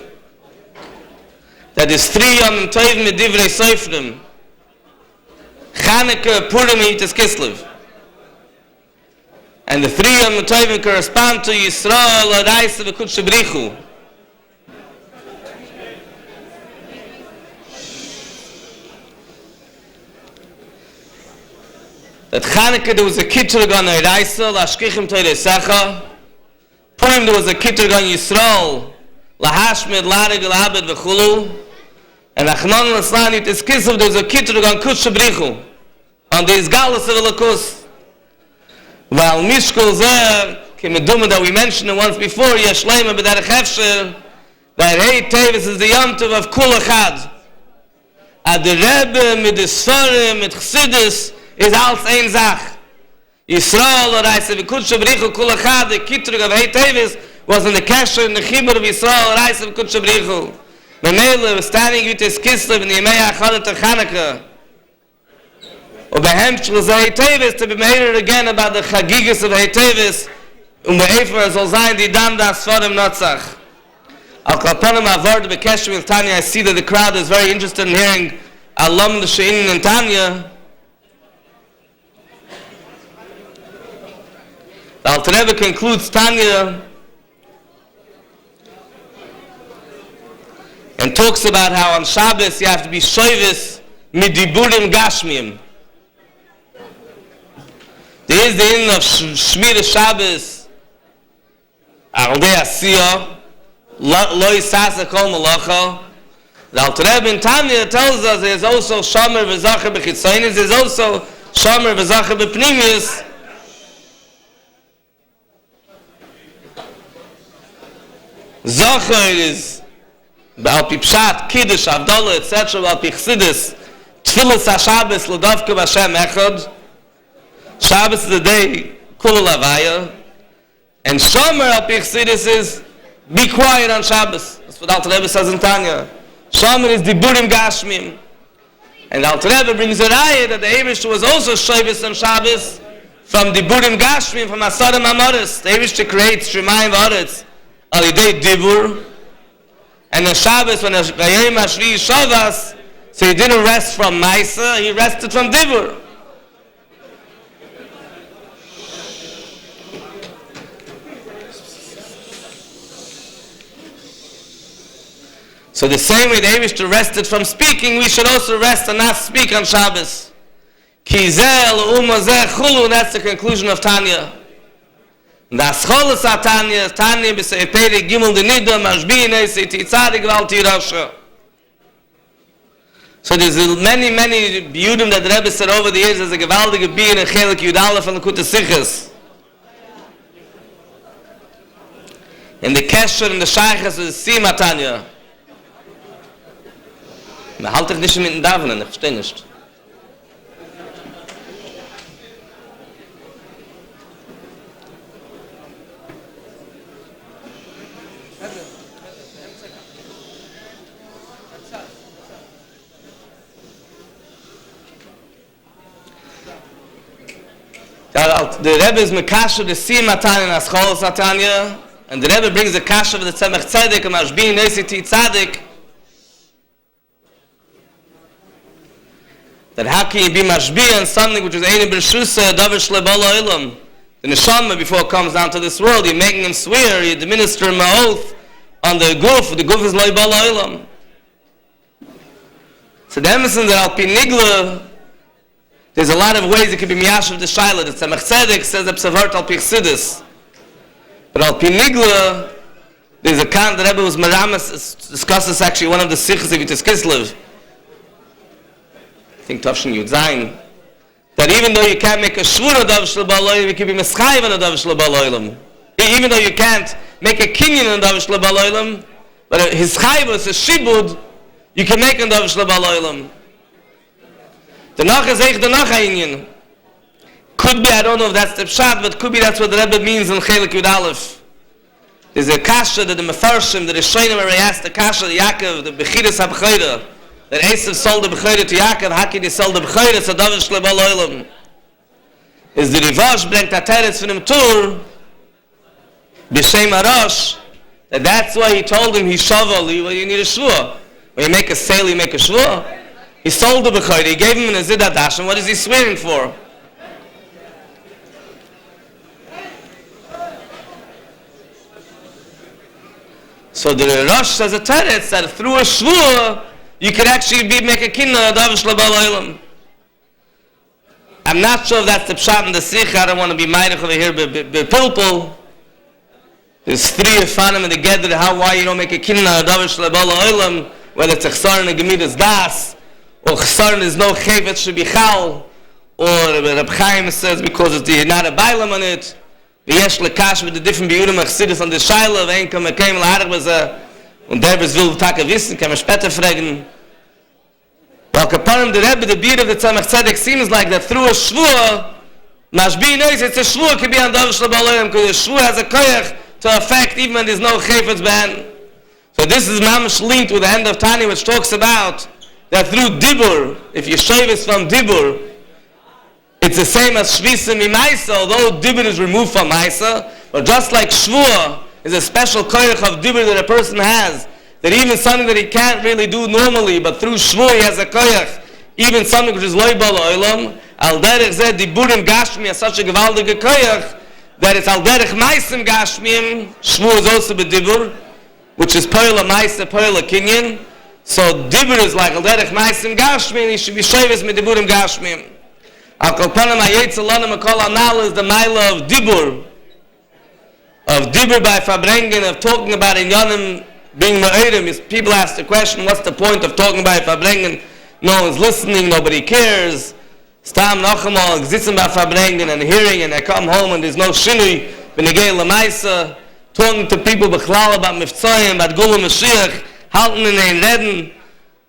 that is 3 Yom Tov mit Divrei Seifrim, Chanukah, Purim, Jittes Kislev. And the 3 Yom Tov correspond to Yisrael, Araisa, V'Kudshe Brichu. That Chanukah there was a Kitrug on Araisa, Lashkichim Teirei Secha. Purim there was a Kitrug on Yisrael, Lahashmid, Larig, Labed, V'Chulu. And Achnon L'Slan Jittes Kislev there was a Kitrug on Kudshe Brichu, on the Izgalus of Elokus. While Mishkol Zer, Kimeduma that we mentioned it once before, Yeshleima B'derech Hefsher, that Hey Tevis is the Yom Tov of Kul Echad. Ad the Rebbe, mit the Sforim, mit Chassidus, is als ein Zach. Yisrael, or I say, V'Kudshe Brichu, Kul Echad, the Kitrug of Hey Tevis, was in the Kesher, in the Chibur of Yisrael, or I say, V'Kudshe Brichu. Memele was standing with his Kislev in the Yemei HaChadat Chanukah. Or behemshel is Hey Tevis, to be made again about the Chagigas of Hey Tevis, Be'efer soll sein, die Dam das vor dem Notzach. Al Kalponim Avard Bekeshim in Tanya, I see that the crowd is very interested in hearing Alam the Shein in Tanya. The Alter Rebbe concludes Tanya and talks about how on Shabbos you have to be shoyvis mit diburim gashmiyim. There is the end of Shmir Shabbos, Aldei Asiyah, Lo Yisasa Kol Malacha. The Alter Rebbe in Tanya tells us there is also Shomer V'Zacher B'Chitzonis, there is also Shomer V'Zacher B'Pnimius. Zacher is B'al Pi Pshat, Kiddush, Avdallah, etc. B'al Pi Chassidus, Tfilas HaShabbos, L'Davka B'Hashem Echad. Shabbos is the day, Kula Lavaya. And Shomer Al Pi Chassidus is be quiet on Shabbos. That's what Alter Rebbe says in Tanya. Shomer is Diburim Gashmim. And Alter Rebbe brings a raya that the Eibishter was also Shabbos on Shabbos from Diburim Gashmim, from Asarim Amoris. The Eibishter creates Shemayim V'Aretz Al Yidei Dibur. And on Shabbos, when Vayayim Ashri Shavas, so he didn't rest from Maisa, he rested from Dibur. So the same way the Eibishter rested from speaking, we should also rest and not speak on Shabbos. Kizel umazeh chulu, that's the conclusion of Tanya. Das cholas Tanya, Tanya b'sei peri gimel denida, mashbi nesei titzadi gval tirasha. So there's many beautim that the Rebbe said over the years as a gewaldige being and chelik yudalef and l'kute sichas. In the kesher and the shaychas of the Sima Tanya. Man halt dich nicht mit den Davenen, ich verstehe nicht. the Rebbe is Mekasher, the Siyam Atanya, and Ascholos Atanya, and the Rebbe brings a Kasha of the Tzemach Tzedek, and Mashbi Noisei Ti Tzadik, that how can you be Mashbi on something which is Eine B'Shusa, Davar Shle Bala Olam? The Neshama, before it comes down to this world, you're making him swear, you administer him an oath on the Guf is Loi Bala Olam. So the emphasis that Al Pi Nigla, there's a lot of ways it could be Miyashav the Shaila. The Tzemach Tzedek says that Psavart Al Pi Chassidus. But Al Pi Nigla, there's a kant that Rebbe was Meramas, discusses actually one of the Sikhs of Yitzhak Kislev. I think Tavshin Yud Zayin. That even though you can't make a shvur on Davar Shel Ba'al Olam, you can be Meschayv on Davar Shel Ba'al Olam. Even though you can't make a kinyan on Davar Shel Ba'al Olam, but his chayvus, his shibud, you can make on Davar Shel Ba'al Olam. The Nach is echt the Nach Einyan. Could be, I don't know if that's the pshat, but could be that's what the Rebbe means in Chelik Yud Aleph. There's a kasha that the Mefarshim, the Rishonim are asked the kasha, the Yaakov, the Bechiras HaBechayra, that Esav sold the Bechayra to Yaakov, Haki they sold the Bechayra to Davar Shel Ba'al Olam. Is the Rivash bringt a teretz from him tur, B'Shem Arash, that's why he told him, he shaval, well, you need a shvur. When you make a sale, you make a shvur. He sold the Bechayra, he gave him an Azid Adash, and what is he swearing for? So the Rosh says a teretz that through a shvur, you could actually make a kinna Davar Shel Ba'al Olam. I'm not sure if that's the pshat in the Sikh. I don't want to be meidig over here, but Pilpul, there's three Yefanim in the Gedder, why you don't make a kinna Davar Shel Ba'al Olam, whether it's a chsar and a gemidas das, or chsar and there's no chevet should be chal, or Reb Chaim says because it's not a bailam on it, v'yesh lekash with the different biyurim achsidus on the shaila, v'ein kam ekeim l'harach b'zeh, und der will taka wissen, kann man später fragen. Weil kapanim the Rebbe, the beard of the Tzemach Tzedek seems like that through a shvur, Mashbi knows it's a shvur can be on Davar Shel Ba'al Olam, because a shvur has a koyach to affect even when there's no chayfetz ban. So this is mamash linked with the end of Tani, which talks about that through dibur, if you shave is from dibur, it's the same as shvisa mimaisa, although dibur is removed from maisa, but just like shvur is a special koyach of dibur that a person has, that even something that he can't really do normally, but through shvur he has a koyach, even something which is loy bala olam, al derech zeh diburim gashmi has such a gewaldige koyach, that it's al derech maisim gashmim, shvur is also bedibur, which is poyla maisa, poyla kinyan, so dibur is like al derech maisim gashmim, he should be shavis med diburim gashmim. Al kolpanim ayetz alanim akol anal is the maila of dibur by Fabrengen, of talking about Inyanim being Ma'edim. People ask the question, what's the point of talking about Fabrengen? No one's listening, nobody cares. Stam Nachamal existing by Fabrengen and hearing, and they come home and there's no Shinui, Benegei Lamaisa, talking to people Bechlal about Miftzayim, about Gula Mashiach, halten in ein Reden,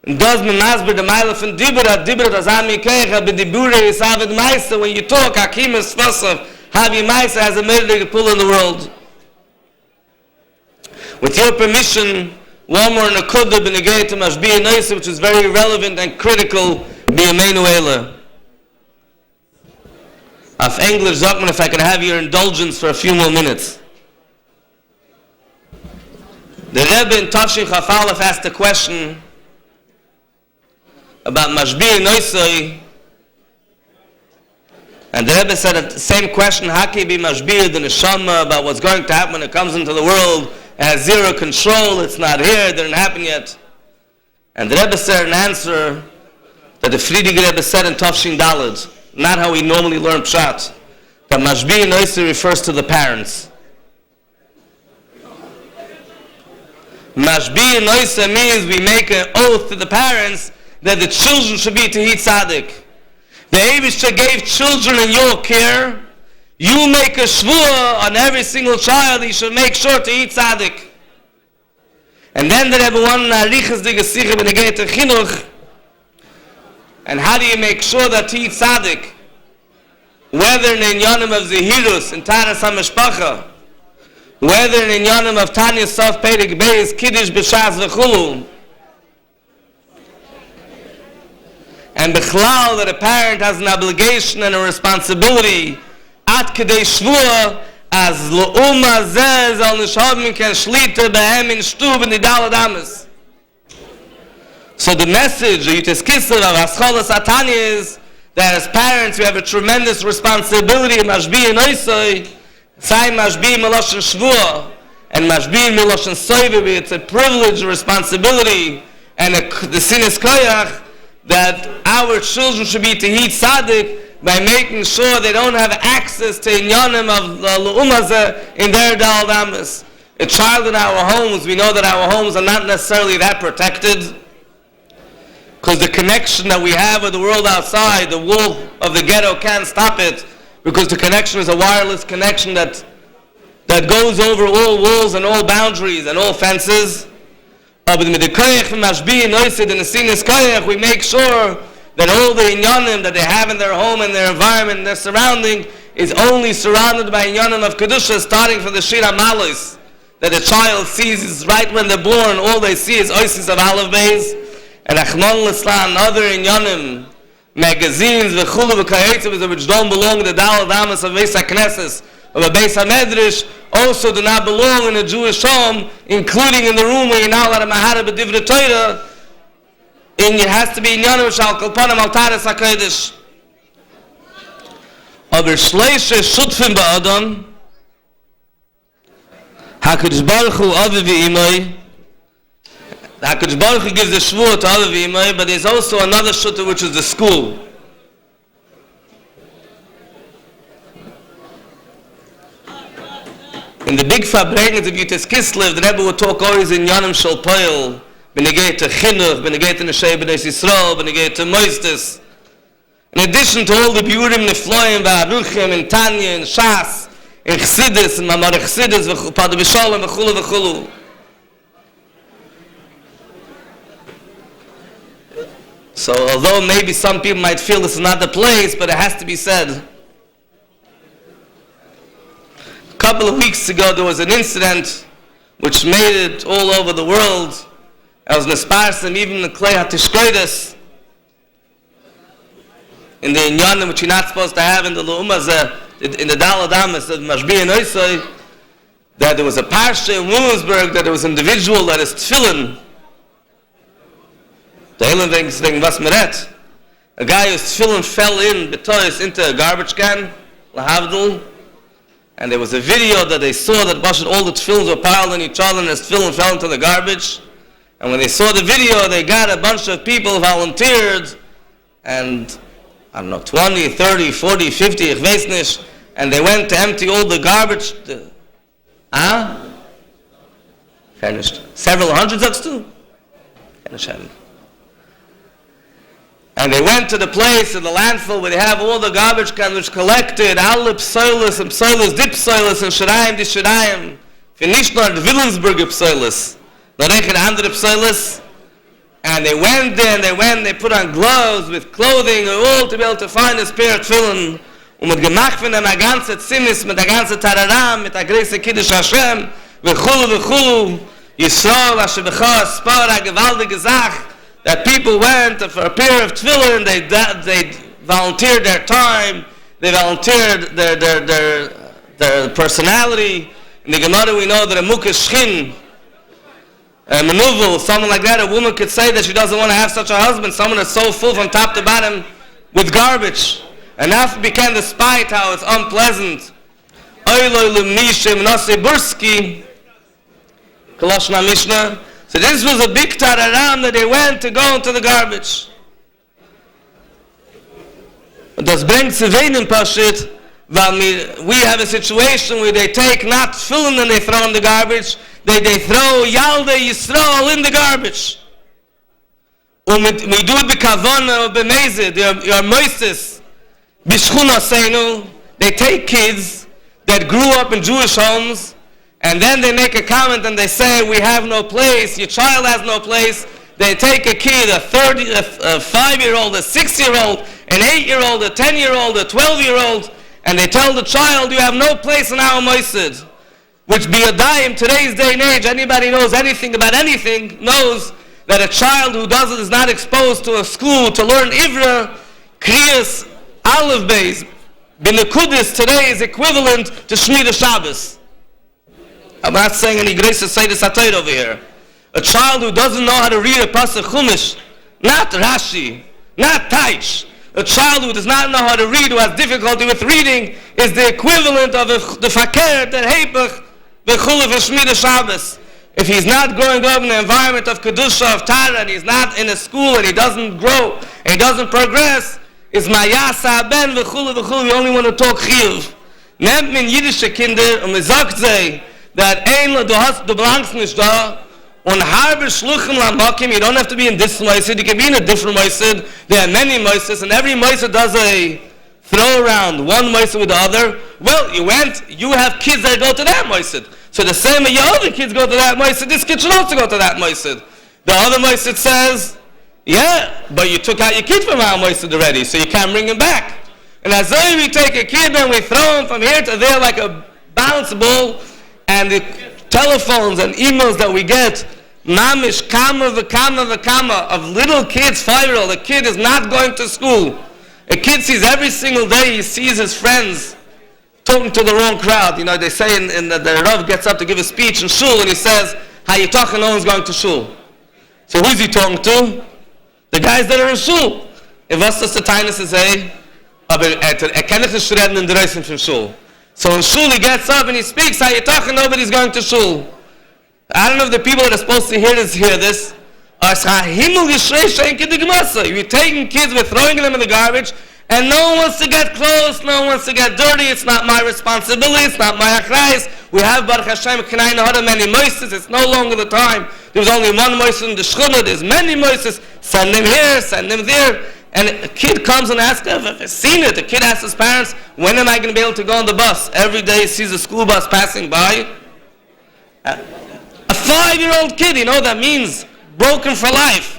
and does me Masber the Maila from Dibra, Azami Kecha, Bedibure is Avid Maisa, when you talk, Hakim is Svasav, Havi Maisa has a murder to pull in the world. With your permission, one more Nakudah Benegei to Mashbi Noisa, which is very relevant and critical, B'Yameinu Eila. Auf English, Zokman, if I can have your indulgence for a few more minutes. The Rebbe in Tafshin Chaf Aleph asked a question about Mashbi Noisai, and the Rebbe said the same question, how can you be Mashbi the Neshama about what's going to happen when it comes into the world? It has zero control, it's not here, it didn't happen yet. And the Rebbe said an answer that the Friediger Rebbe said in Tafshin Daled, not how we normally learn Pshat, that Mashbi Noisai refers to the parents. Mashbi Noisai means we make an oath to the parents that the children should be Tehit Tzaddik. The Eibishter gave children in your care. You make a shvur on every single child, you should make sure to eat tzaddik. And then there are one arichas de gesiche when they get to chinuch. And how do you make sure that to eat tzaddik? Whether in inyanim of zehirus, in taras ha-mishpacha, whether in inyanim of Tanya Sof Perek Beis, Kiddush B'Shas V'chulu, and b'chlal that a parent has an obligation and a responsibility at kedei shvua, as l'uma zeh zal nish haben ken shlite behem in stub in die Daled Ames. So the message of Yutes Kislev of Ascholas Atanya is that as parents we have a tremendous responsibility in Mashbi and Oisoi, Sai Mashbi Meloshen Shvua, and Mashbi Meloshen Soivebi. It's a privilege, a responsibility, and the sinas koyach that our children should be Tehit Tzaddik by making sure they don't have access to inyanim of L'umazeh in their Daled Ames. A child in our homes, we know that our homes are not necessarily that protected, because the connection that we have with the world outside, the wall of the ghetto can't stop it, because the connection is a wireless connection that goes over all walls and all boundaries and all fences. But with the koyach from Mashbi and Oisid and the Sinas koyach, we make sure that all the inyanim that they have in their home and their environment and their surrounding is only surrounded by inyanim of Kedusha, starting from the Shir HaMalos, that the child sees is right when they're born, all they see is Oisis of Aleph Beis, and Achmon L'Islam, other inyanim, magazines, v'chulu v'kayetzim, which don't belong to the Daled Ames of Beis HaKnesses, of a Beis HaMedrash, also do not belong in a Jewish home, including in the room where you're not allowed to mahara b'divrei Torah, and it has to be inyanim shal kolpanim al taras HaKodesh. Aber shleishe shutfim ba'adam, HaKadosh Baruch Hu avi v'imoi, the HaKadosh Baruch Hu gives the shvuah to avi v'imoi, but there's also another shutta which is the school. In the big Fabrengens of Yutes Kislev, the Rebbe would talk always in Yanim Shal Poel, benegate to Chinuch, benegate to Neshei B'nai Yisrael, benegate to Moistus. In addition to all the Biurim, Nefloim, V'aruchim, and Tanya, and Shas, and Chassidus, and Mamar Chassidus, V'chupad V'sholem, V'chulu V'chulu. So although maybe some people might feel this is not the place, but it has to be said. A couple of weeks ago there was an incident which made it all over the world. I was nesparsim even the Klei HaTishkoides in the inyanim which you're not supposed to have in the L'umazeh, in the Daled Ames of Mashbi and Oisoi, that there was a parsha in Williamsburg that there was an individual that is tefillin. The Eilen thing was meret. A guy whose tefillin fell in betois into a garbage can, lahavdul, and there was a video that they saw that all the tefillins were piled on each other and his tefillin fell into the garbage. And when they saw the video, they got a bunch of people volunteered, and I don't know, 20, 30, 40, 50, ich weiß nicht, and they went to empty all the garbage. Finished. Several hundreds of too. And they went to the place in the landfill where they have all the garbage cans which collected, alle psoilus and psoilus, dip psoilus and shirayim di shirayim. Für nicht nur die Wilhelmsburger psoilus, noch reichen andere psoilus. And they went there and they put on gloves with clothing and all to be able to find this pair of tefillin. Und mit gemacht von dem a ganze Zinnis, mit der ganze Tararam, mit der Größe Kiddush Hashem, v'chulu, Yisrael, Asher b'cha, Spar, a gewaltige Sach, that people went for a pair of tefillin, they volunteered their time, they volunteered their personality. In the Gemara we know that a mukha shchin, a manuvel, someone like that, a woman could say that she doesn't want to have such a husband, someone that's so full from top to bottom with garbage. And after became despite how it's unpleasant. Oiloi l'mnishim nase burski, Koloshna Mishnah. So this was a big tararam that they went to go into the garbage. Und das bringt zu wenig Pashit, weil we have a situation where they take not tefillin and they throw in the garbage, they throw Yalde Yisrael in the garbage. Und we do it b'kavana b'mezid, your moises, b'shchuna seinu, they take kids that grew up in Jewish homes, and then they make a comment and they say, we have no place, your child has no place. They take a kid, a 5-year-old, a 6-year-old, an 8-year-old, a 10-year-old, a 12-year-old, and they tell the child, you have no place in our moisid. Which be a in today's day and age, anybody knows anything about anything, knows that a child who is not exposed to a school to learn Ivra, Kriyas, Aleph Beis, Binekudis today is equivalent to Shmira Shabbos. I'm not saying any grace to say this Atayr over here. A child who doesn't know how to read a Pasuk Chumash, not Rashi, not Taich, a child who does not know how to read, who has difficulty with reading, is the equivalent of the Fakir, the Heipach, the Chulav of Shmira Shabbos. If he's not growing up in the environment of Kedusha, of Tara, and he's not in a school, and he doesn't grow, and he doesn't progress, is Mayasa Ben v'chulu. We only want to talk Chiyuv. Nehmt min Yiddische Kinder, und man sagt sie, that du belongst nicht da, und harbe Shluchim lamakim, you don't have to be in this Moisid, you can be in a different Moisid. There are many Moisids, and every Moisid does a throw around, one Moisid with the other. Well, you have kids that go to that Moisid. So the same way your other kids go to that Moisid, this kid should also go to that Moisid. The other Moisid says, yeah, but you took out your kid from our Moisid already, so you can't bring him back. And as though we take a kid and we throw him from here to there like a bounce ball, and the telephones and emails that we get, mamish kama v'kama of little kids, 5-year-old, a kid is not going to school. A kid sees every single day, he sees his friends talking to the wrong crowd. You know, they say in the Rav gets up to give a speech in shul, and he says, how you talking, no one's going to shul. So who's he talking to? The guys that are in shul. If was das der Teines is aber kann ich nicht reden in der Reisen von shul. So in shul he gets up and he speaks, how you talking, nobody's going to shul. I don't know if the people that are supposed to hear this. You're taking kids, we're throwing them in the garbage, and no one wants to get close, no one wants to get dirty. It's not my responsibility, it's not my achrayis. We have Baruch Hashem, many moises, it's no longer the time. There's only one moises in the shchuna, there's many moises. Send them here, send them there. And a kid comes and asks, if I've seen it, the kid asks his parents, when am I going to be able to go on the bus? Every day he sees a school bus passing by. A 5-year-old kid, you know what that means? Broken for life.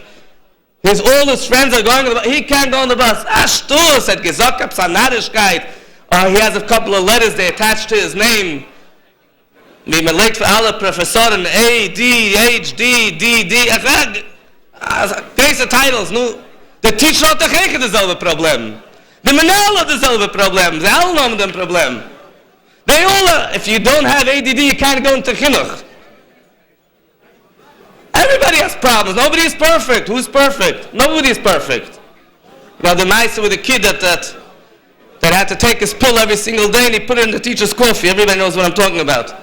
All his friends are going on the bus. He can't go on the bus. Ashtur said, Gezokab Sanadishkeit. He has a couple of letters they attached to his name. Mimelek for alle Professoren, A, D, H, D, D, D. Deze titles, no. The teacher had toch echt dezelfde probleem. The menel had dezelfde probleem. Ze allen hebben een probleem. They all, if you don't have ADD, you can't go into chinuch. Everybody has problems. Nobody is perfect. Who's perfect? Nobody is perfect. You know, the mice with a kid that had to take his pill every single day and he put it in the teacher's coffee. Everybody knows what I'm talking about.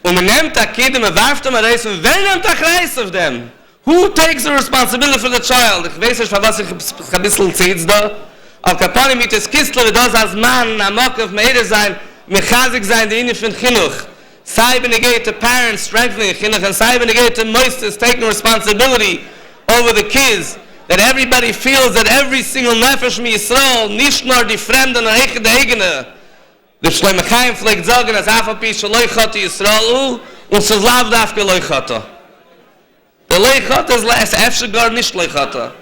Und man nimmt a kid and man warft ihm a reis und wer nimmt a reis of them? Who takes the responsibility for the child? Ich weiß nicht, was ich ein bisschen zieht da. Al Kapani mit des Kislev, das als Mann, am Mokov, Meire sein, mechazik sein, die Inne von Chinuch. Sei benegate to parents strengthening Chinuch, and sei benegate to moisters taking responsibility over the kids. That everybody feels that every single Nefesh mi Yisrael, nicht nur die Fremden, aber echt die eigene. Der Shlomo Chaim pflegt sagen, als Afapi shaloi chata Yisrael, und es ist lav dafke loi chata. The leichata is less, efshegar nicht leichata.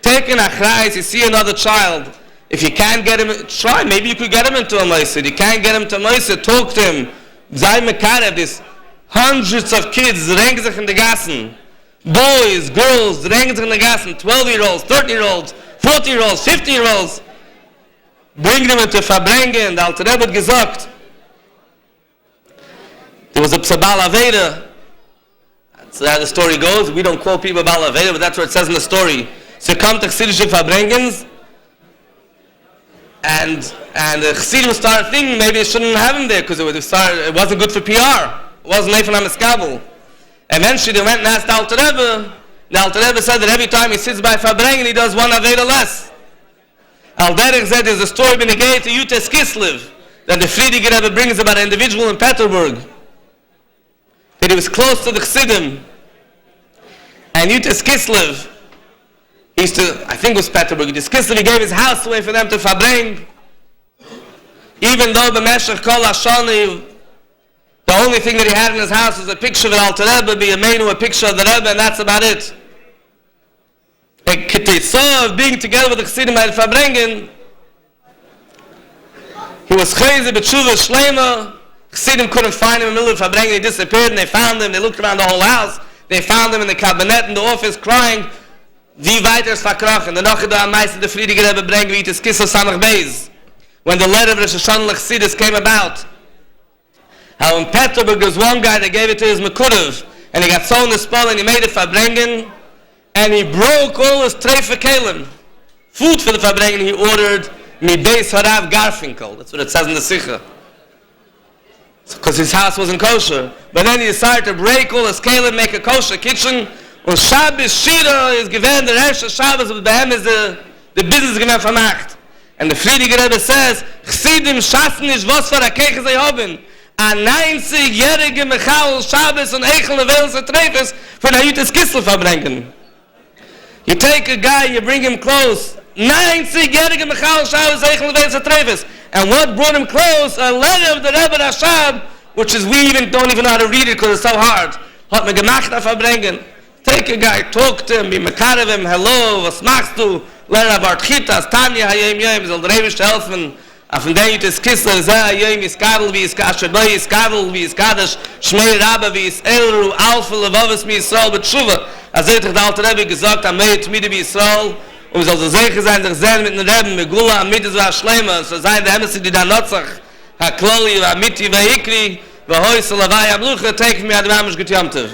Take an achrayis, you see another child. If you can't get him, try, maybe you could get him into a meisid. You can't get him to a meisid, talk to him. Zay mekarev, there's hundreds of kids, drängen sich in the gassen. Boys, girls, drängen sich in the gassen. 12-year-olds, 13-year-olds, 40-year-olds, 50-year-olds. Bring them into Fabrengen. The Alter Rebbe had gesagt. There was a Psabal Aveda. So how the story goes. We don't quote people about Aveda, but that's what it says in the story. So come to Chassidische Fabrengens, and the Chassidim started thinking maybe they shouldn't have him there because it wasn't good for PR. It wasn't made for Namiskabel. Eventually they went and asked the Alter Rebbe. The Alter Rebbe said that every time he sits by Fabrengen, he does one Aveda less. Al Derech said there's a story been again to Yutes Kislev that the Friediger Rebbe brings about an individual in Petersburg. That he was close to the Chassidim. And Yutes Kislev, he used to, I think it was Petersburg, Yutes Kislev, he gave his house away for them to Fabrengen. Even though B'meshach Kol Hashani, the only thing that he had in his house was a picture of the Alter Rebbe, be a menu, a picture of the Rebbe, and that's about it. A Keteitzah of being together with the Chassidim at Fabrengen, he was crazy, b'tshuva shlema. Chassidim couldn't find him in the middle of Fabrengen. He disappeared, and they found him. They looked around the whole house. They found him in the cabinet in the office, crying. wie weiter es verkrochen. Der noch da am meisten der Friedige Rebbe bringen, wie es Kislev Samach Beis. When the letter of Rosh Hashanah Chassidus came about, how in Peterburg there was one guy that gave it to his Mekurev, and he got so in the spell and he made it Farbrengen, and he broke all his treife kelim. Food for the Farbrengen he ordered mi Beis Harav Garfinkel. That's what it says in the Sikha. Because his house wasn't kosher. But then he decided to break all his kelim, make a kosher kitchen, and Shabbos Shira is given the Rosh Shabbos, but by him is the business given vermacht. And the Friedige Rebbe says, Chsidim schaffen nicht was für a Keche sie haben. A 90-jährige Michael Shabbos und Eichel Welse Trefes für ein Jutes Kislev verbringen. You take a guy, you bring him close. 90-jährige Michael Shabbos Eichel Welse Trefes. And what brought him close? A letter of the Rebbe Rashab, which is we don't even know how to read it because it's so hard. Hat me gemacht auf verbringen. Take a guy, talk to him, be mekarev him, hello, was machst du? Learn about Chitas, Tanya, Hayem Yom, soll der Ewisch helfen. Auf den Deit ist Kislev, Hayem is Kadel, wie is Kashadoy, is Kadel, wie is Kadesh, Shmei Rabba, wie is Elru, Alfa, Levavis, mi Yisrael, Betshuva. Als der alte Rebbe gesagt, am Meit, Mide, wie Yisrael, und soll so sicher sein, sich sehen mit den Rebben, mit Gula, am Mitte, so a Schleima, so sein der Hemesi, die da Notzach, ha Kloli, wa Miti, wa Ikri, wa Hoi, Salavai, Abluche, take me, Advamish, Gut Yomtev.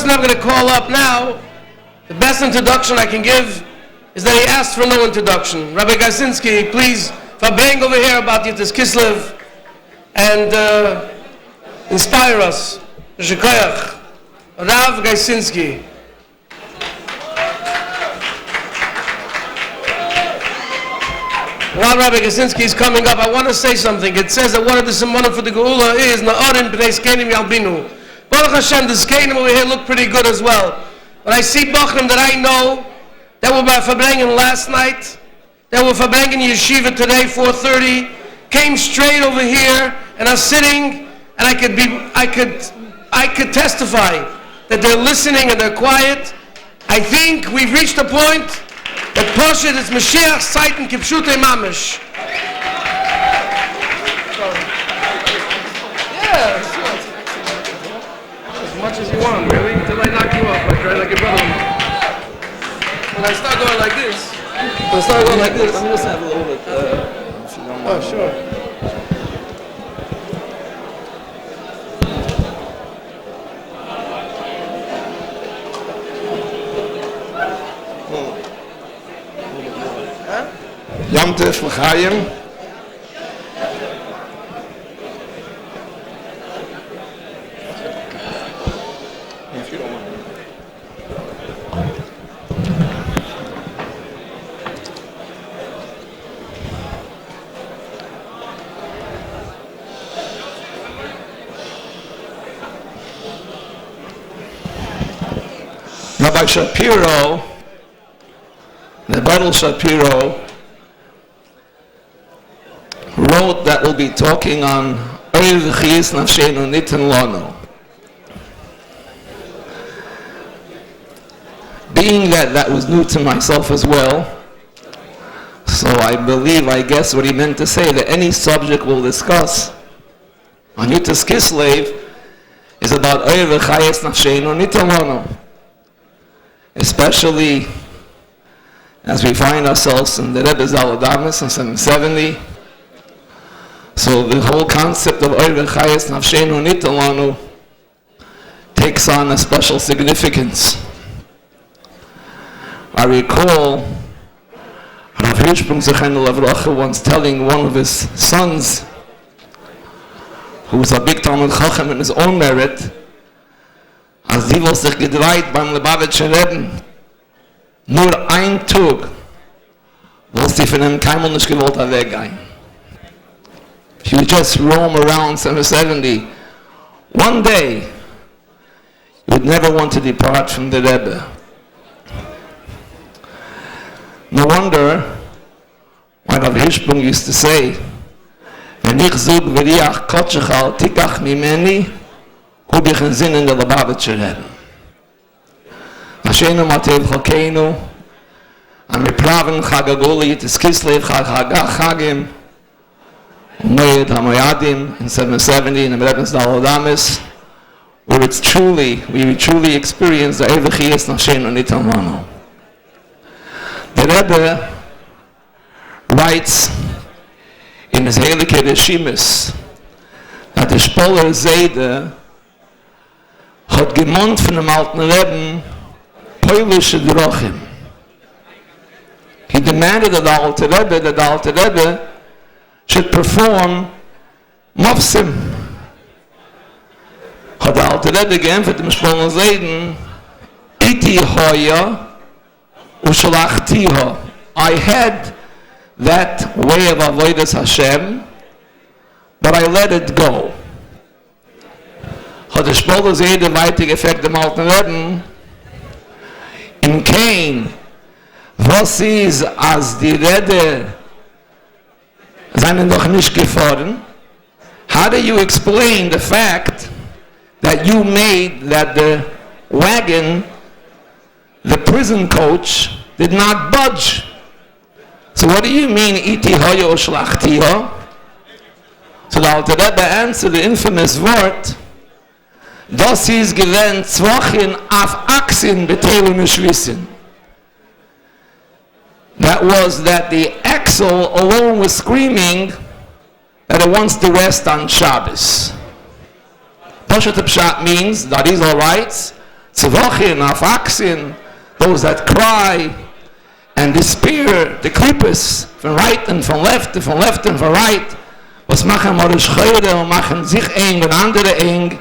person I'm going to call up now, the best introduction I can give is that he asked for no introduction. Rabbi Garsinski, please, verbring over here about Yitzhak Kislev and inspire us. Shikoyach. Rav Garsinski. While Rabbi Garsinski is coming up, I want to say something. It says that one of the simonim for the Geula is Na'orim B'nei Zkenim Yalbinu. Baruch Hashem, the Zkenim over here look pretty good as well. But I see Bachrim that I know that were by Fabrengen last night, that were Fabrengen Yeshiva today, 4:30, came straight over here and are sitting, and I could testify that they're listening and they're quiet. I think we've reached a point that Poshet is Mashiach's Zeit and Kipshute Mamish. Yeah, as much as you want, really, until I knock you off. I try like a brother. When I start going like this, let me just have a little bit. If you don't mind. Oh, sure. Yom Tov L'chaim. If you don't mind. Rabbi Shapiro, the Bible Shapiro, wrote that we'll be talking on Oy V'chiyis Nafshenu Nitin Lanu. Being that was new to myself as well, so I guess what he meant to say, that any subject we'll discuss on Yitzhak Kislev is about Oy V'chiyis Nafshenu Nitin Lanu. Especially as we find ourselves in the Rebbe's Aladamis in 770. So the whole concept of Oy V'chayis Nafshenu Nitin Lanu takes on a special significance. I recall Rav Hirschprung Zechenu Levracha once telling one of his sons, who was a big Talmud Chacham in his own merit, als die was sich gedreit beim Lubavitcher Rebben, nur ein Tag, was die von ihm keinmal nicht gewollt weggehen. She would just roam around 770. One day, you would never want to depart from the Rebbe. No wonder why Rav Hirschprung used to say, wenn ich zog v'riach kotschechal tikach mimeni, hab ich einen Sinn in der Lubavitcher Rebbe. Hashem Matev Chokeinu, am Mipraven Chagagoli Yitzhak Kislev Chagim, Moed HaMoyadim in 770 in the Rebbe's Daladamis, where we truly experience the Oy V'chiyis Nafshenu Nitin Lanu. The Rebbe writes in his Heilige Reshimis that the Spoller Zayde hat gemont von dem alten Rebben Poilische Drochim. He demanded that the Alter Rebbe should perform Mopsim. Hat der Alter Rebbe geämpft im Spoller Zayden Iti hoya Ushalachtiha. I had that way of avodas Hashem, but I let it go. Hat der Spoller Zayden weitig Effekt dem alten Rebben in Cain, was ist, als die Rede seien doch nicht gefahren? How do you explain the fact that you made that the wagon, the prison coach, did not budge? So what do you mean, iti hoya ushlachtiha? So the Alter Rebbe answered the infamous word, das ist gewähnt Zwochen auf Achsen beteilen Schwissen. That was that the axle alone was screaming that it wants to rest on Shabbos. Pashat Pshat means that Israel writes, Tzvochin, auf Achsin, those that cry and despair, the klippes, von right and von left and von right, was machen Morish Chayre und machen sich eng und andere eng,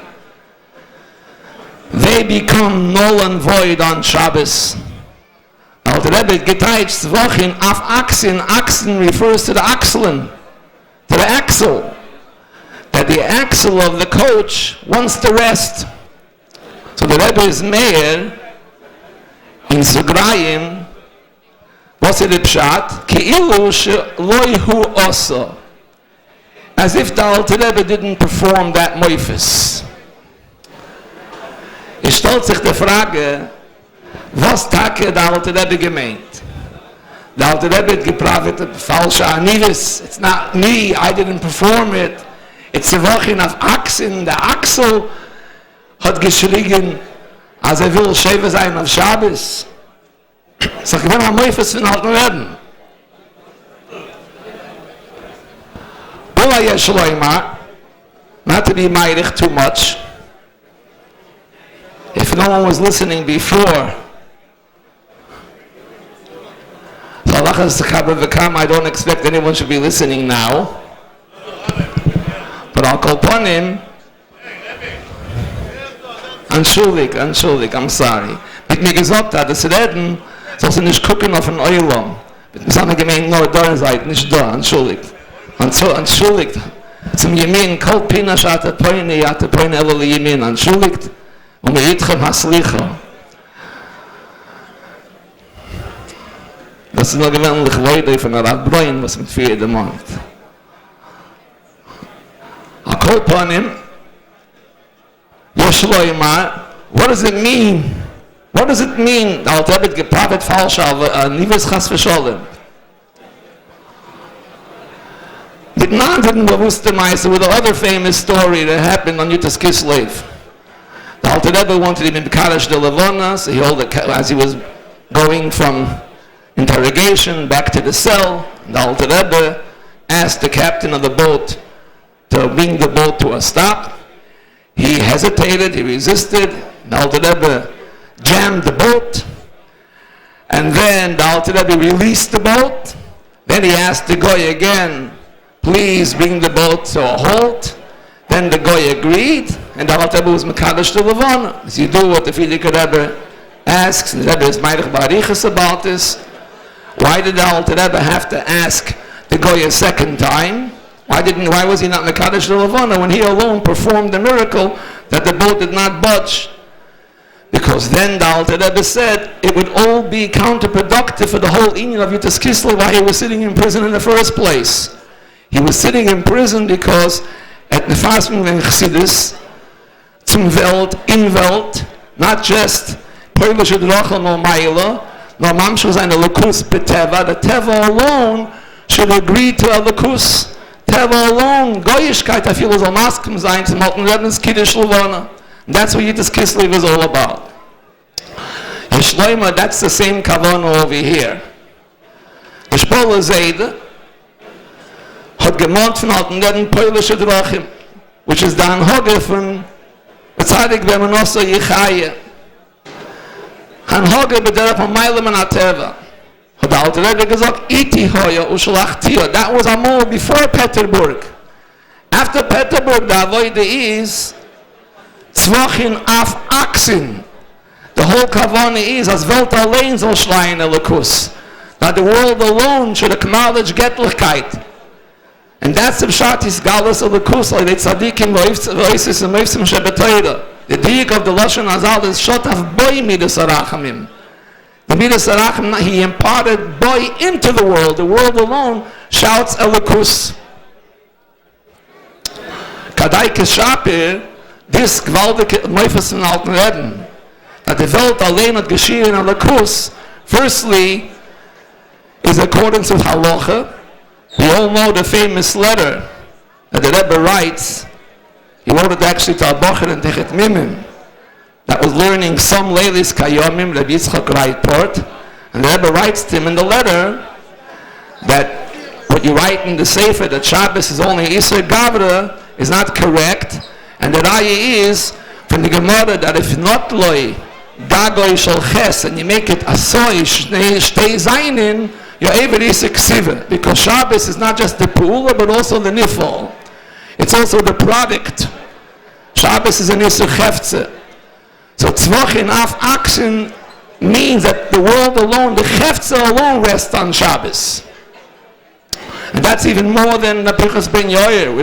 they become null and void on Shabbos. Now the Rebbe geteilt Tzvochin auf Achsin. Achsin refers to the axlen, to the axle. That the axle of the coach wants to rest. So the Rebbe is meir in Zugrayim, what's it Pshat? Ki'ilu she'loihu osa. As if the Alter Rebbe didn't perform that moifes. Stellt sich die Frage, was Tage der Alter Rebbe gemeint? Der Alter Rebbe hat gepravet falsche Anivis. It's not me, I didn't perform it. It's a Woche auf Achsen, der Achsel hat geschrien, als will Sheva sein auf Shabbos. Sag, ich will mal Moifes von Alten werden. Ula Yeshloima, not to be meirig too much. If no one was listening before, I don't expect anyone should be listening now. But I'll call upon him. Entschuldig, I'm sorry. Mit mir gesagt hat, dass reden, soll sie nicht gucken auf ein Eulam. Mit mir sagen gemeint, nur da seid, nicht da, entschuldigt. Entschuldigt. Zum Yemin, kol pina shata poine, yata poine elele Yemin, entschuldigt. Und mir itchem haslicha. Das ist noch gewöhnlich Leute von der Radbräun, was mit vier der Mond. I'll call upon him. Yeshloimar, what does it mean? What does it mean? I'll tell it, prophet falsch, Nivus Chas V'Sholem. Mit man didn't bewusste Meise with the other famous story that happened on Yutas Kislev. The Alter Rebbe wanted him in Karash de Levona, so he held it as he was going from interrogation back to the cell. The Alter Rebbe asked the captain of the boat to bring the boat to a stop. He hesitated, he resisted. The Alter Rebbe jammed the boat. And then the Alter Rebbe released the boat. Then he asked the Goy again, please bring the boat to a halt. Then the Goy agreed, and the Alter Rebbe was Mekadosh to Levana. As you do what the Frierdiker Rebbe asks, and the Rebbe is Meirich Barichas about this. Why did the Alter Rebbe have to ask the Goy a second time? Why was he not Mekadosh to Levana when he alone performed the miracle that the boat did not budge? Because then the Alter Rebbe said it would all be counterproductive for the whole inyan of Yutas Kislev while he was sitting in prison in the first place. He was sitting in prison because at Nefasmin and Chassidus, zum Welt, in Welt, not just Poilische Drochel no Maila, no Mamshu seine Lukus beteva, the Teva alone should agree to a Lukus. Teva alone, Goyishkeit, I feel, is a maskum sein zum Alten Rebbe's Kiddush Levana. That's what Yutas Kislev is all about. Yeshloima, that's the same kavanah over here. The Shpola Zayde hat gemont von Alten Rebben Poilische Drochim, which is the Anhoge von Tzadik B'Manosa Yichaya. Anhoge b'derech Mamayla Man HaTeva. Hat der Alter Rebbe gesagt, Iti hoya ushalachtiya. That was Amor before Peterburg. After Peterburg, the avoide is Tzvochin af Aksin. The whole kavanah is as Welt allein soll schreien Elokus. That the world alone should acknowledge Gettlichkeit. And that's the Pshatis Galus Elokus, like the Tzadikim Voices and Moifsim Shebetoida. The dig of the Lashon Hazal is Shotav Boy Midas Arachamim. The Midas Arachim, he imparted Boy into the world. The world alone shouts Elokus. Kadai Keshapir, this gewaltige Moifes in Alten Rebben, that the Welt allein hat geschehen Elokus, firstly, is accordance with Halacha. We all know the famous letter that the Rebbe writes. He wrote it actually to Al-Bocher and Techet Mimim, that was learning some Leilis Kayomim, Rabbi Yitzchak Reitport, and the Rebbe writes to him in the letter that what you write in the Sefer, that Shabbos is only Isser Gavra, is not correct, and the Raya is from the Gemara that if not Loi Gagoy Shal Ches, and you make it Asoy Shtei Zainin, you're able to Ksiva. Because Shabbos is not just the Pa'ula, but also the Nifal. It's also the product. Shabbos is an Isur Chefze. So Tzvochin Af Aksin means that the world alone, the Chefze alone rests on Shabbos. And that's even more than the Pirchas Ben Yoyer,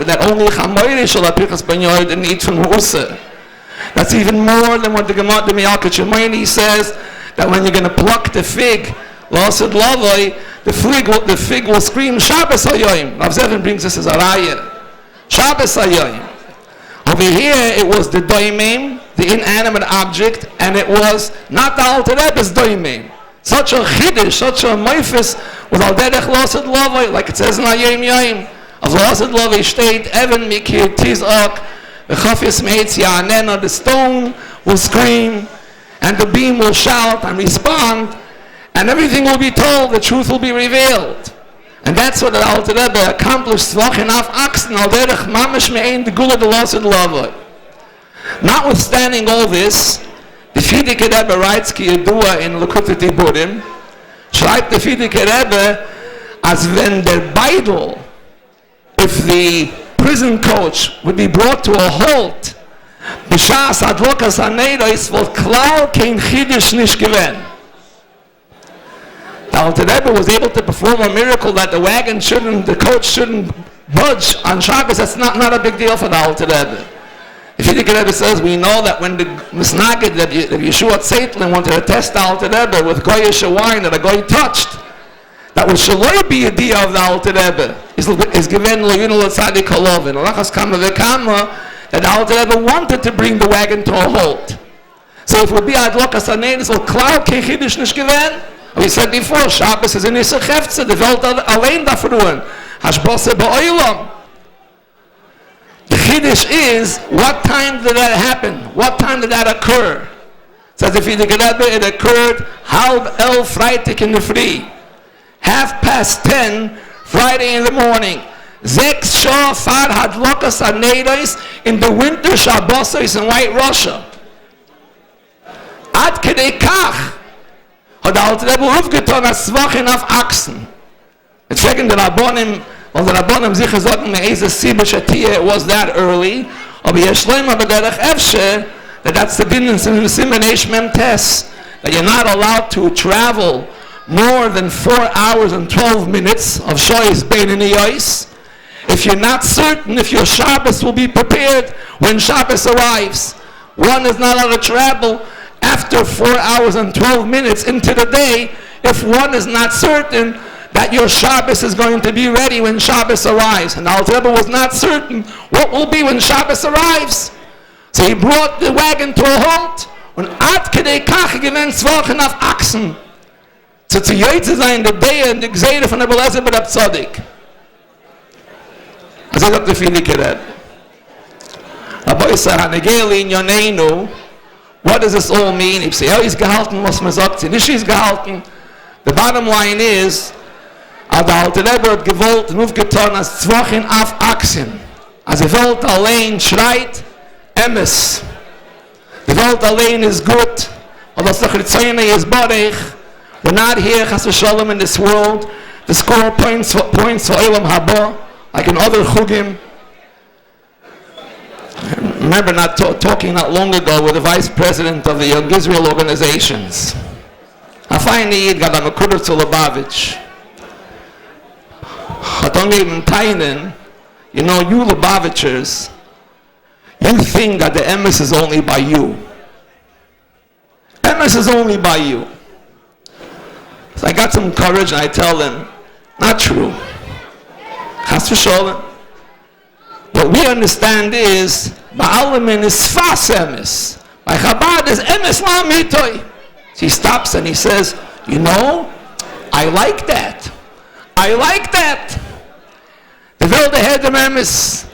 that only Chamoyre Shal Pirchas Ben Yoyer didn't eat from Husa. That's even more than what the Gemara, the Miyalkut Shemaini says, that when you're going to pluck the fig, L'asad Lavoi, the fig will scream, Shabbos Hayoim. Rav Zevin brings this as a raya. Shabbos Hayoim. Over here, it was the doimim, the inanimate object, and it was not the Alter Rebbe's doimim. Such a chiddush, such a meifus, with al derech L'asad Lavoi, like it says in Hayom Yom, of L'asad Lavoi state, Evan Mikir Tizak, the chafis meitz ya'anena, the stone will scream, and the beam will shout and respond, and everything will be told, the truth will be revealed. And that's what the Alter Rebbe accomplished, Tzvochin Af Aksin, al derech mamash me'ein the gula de l'asad lavoi. Notwithstanding all this, the Frierdiker Rebbe writes ki yedua in Lekutei Diburim, schreibt the Frierdiker Rebbe, as wenn der Beidel, if the prison coach would be brought to a halt, b'shas adlokas haneiros vol klal kein chiddush nish gewen. The Alter Rebbe was able to perform a miracle that the coach shouldn't budge on Shabbos. That's not a big deal for the Alter Rebbe. The Frierdiker Rebbe says, we know that when the Misnagid, that Yeshua Tzeitlin wanted to test the Alter Rebbe with goyish wine that a goy touched, that was shaloi be a dia of the Alter Rebbe, is given loyunu l'tzadik halovin. Alachas kama v'kama, that the Alter Rebbe wanted to bring the wagon to a halt. So if it would be adlokas haneiros, well, klar kein chiddush nish given. We said before, Shabbos is an Isur Chefze, the Welt allein dafür ruhen. Hashbose ba'olam. The chiddush is, what time did that happen? What time did that occur? Says the Frierdiker Rebbe, it occurred halb Freitag in the free. 10:30, Friday in the morning. 6 Shah Far Hadlokas Haneiros in the winter Shabbosos in White Russia. Ad kedei kach hat der Alter Rebbe aufgetan als Tzvochin Af Aksin. Jetzt fragen die Rabbonim, weil die Rabbonim sicher sagen, me'eze Sibbe Shatia, it was that early, aber Yeshleim aber derech Efshe, that's the business in the Siman Eish Mem Tes, that you're not allowed to travel more than 4 hours and 12 minutes of Shoyes Bein in the Yois, if you're not certain if your Shabbos will be prepared when Shabbos arrives. One is not allowed to travel after 4 hours and 12 minutes into the day if one is not certain that your Shabbos is going to be ready when Shabbos arrives. And Alter Rebbe was not certain what will be when Shabbos arrives. So he brought the wagon to a halt, and ad kedei kach gewinnt Tzvochin Af Aksin. So zu Yoytze sein, der Day und die Gseire von Rebbe Lezer B'Rab Tzadik. Also sagt der Frierdiker Rebbe. Aber ich sage, Hanegeli in Yoneinu, what does this all mean? If sie ist gehalten, was man sagt, sie nicht ist gehalten. The bottom line is, der Alter Rebbe hat gewollt und aufgetan als Tzvochin Af Aksin. Als die Welt allein schreit, Emes. Die Welt allein ist gut, und als der Chritzoyne ist Barech. We're not here, Chas v'Shalom, in this world to score points for Olam Haba, like in other chugim. I remember talking not long ago with the vice president of the Young Israel organizations. I finally got a Mekuder to Lubavitch. I don't even tainen, you know, you Lubavitchers, you think that the emes is only by you. Emes is only by you. So I got some courage and I tell them, not true. Chas v'Shalom. What we understand is, Ba'alamin is Sfas Emes. By Chabad is Emes La Mitoi. He stops and he says, you know, I like that. I like that. The wilde Hedem Emes.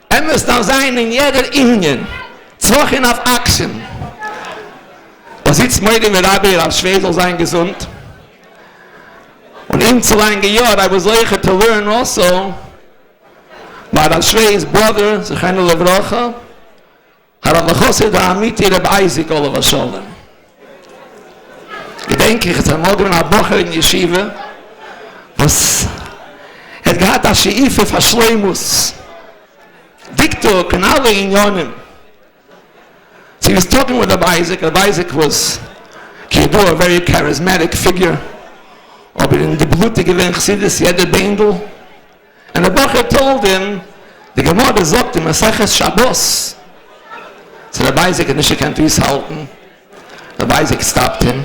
Emes dan sein in jeder Indien. Tzvochin Af Aksin. Da sitzt mir in der Rabbi, Rav Schwedel sein gesund. Und in zu lange Jahr, I was able to learn also by Rav Shvei's brother, Zechenu Levracha, Harav Chosid HaAmiti Reb Isaac Olav Hasholem. Gedenk ich, es hat mal gewinnt ein Bocher in Yeshiva, was hat gehad als Scheife Verschleimus. Diktor, in alle Unionen. So he was talking with Rabbi Isaac. Rabbi Isaac was a very charismatic figure. Aber in die Blute gewinnt Chassidus, jeder Beindel. And the Bocher told him, the Gemara sagt im Maseches Shabbos. So Rabbi Isaac had nicht gekannt, wie es halten. Rabbi Isaac stopped him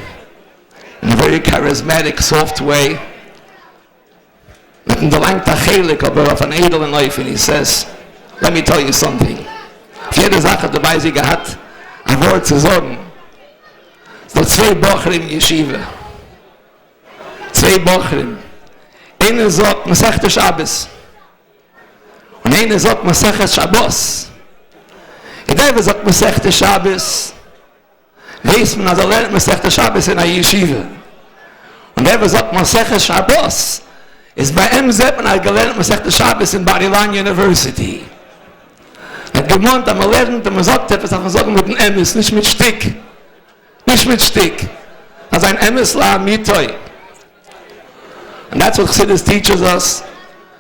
in a very charismatic, soft way. Mit dem Delangta Chelik, aber auf an edlen Neuf, and he says, let me tell you something. Auf jede Sache hat Rabbi Isaac gehabt, ein Wort zu sagen. Es sind zwei Bocher in Yeshiva. Zwei Bocher. Einer sagt, man sagt der Shabbos. Und einer sagt, man sagt Shabbos. Und der sagt, man sagt der Shabbos. Weiß man, also lernt man sagt der Shabbos in der Yeshiva. Und der sagt, man sagt Shabbos. Ist bei ihm selbst, man hat gelernt, man sagt der Shabbos in Bar-Ilan University. Er hat gemeint, man lernt, man sagt etwas, man sagt mit dem Emes, nicht mit Stick. Nicht mit Stick. Also ein Emes la mitoi. And that's what Chassidus teaches us.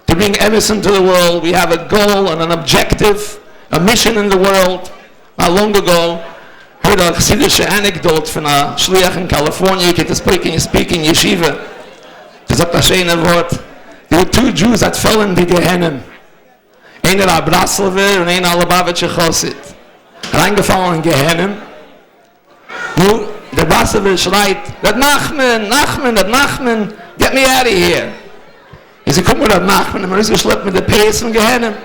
To bring Emes into the world, we have a goal and an objective, a mission in the world. Not long ago, I heard a Chassidische anecdote from a Shliach in California. He came to speak in Yeshiva. He said a schöne Wort. There were two Jews that fell in the Gehennem. Einer a Brasselwer und einer a Lubavitcher Chassid. Reingefallen in Gehennem. Nun, der Brasselwer schreit, that Nachman, get me out of here. He said, come with that Nachman, and man ist geschleppt mit der Päs von Gehennem.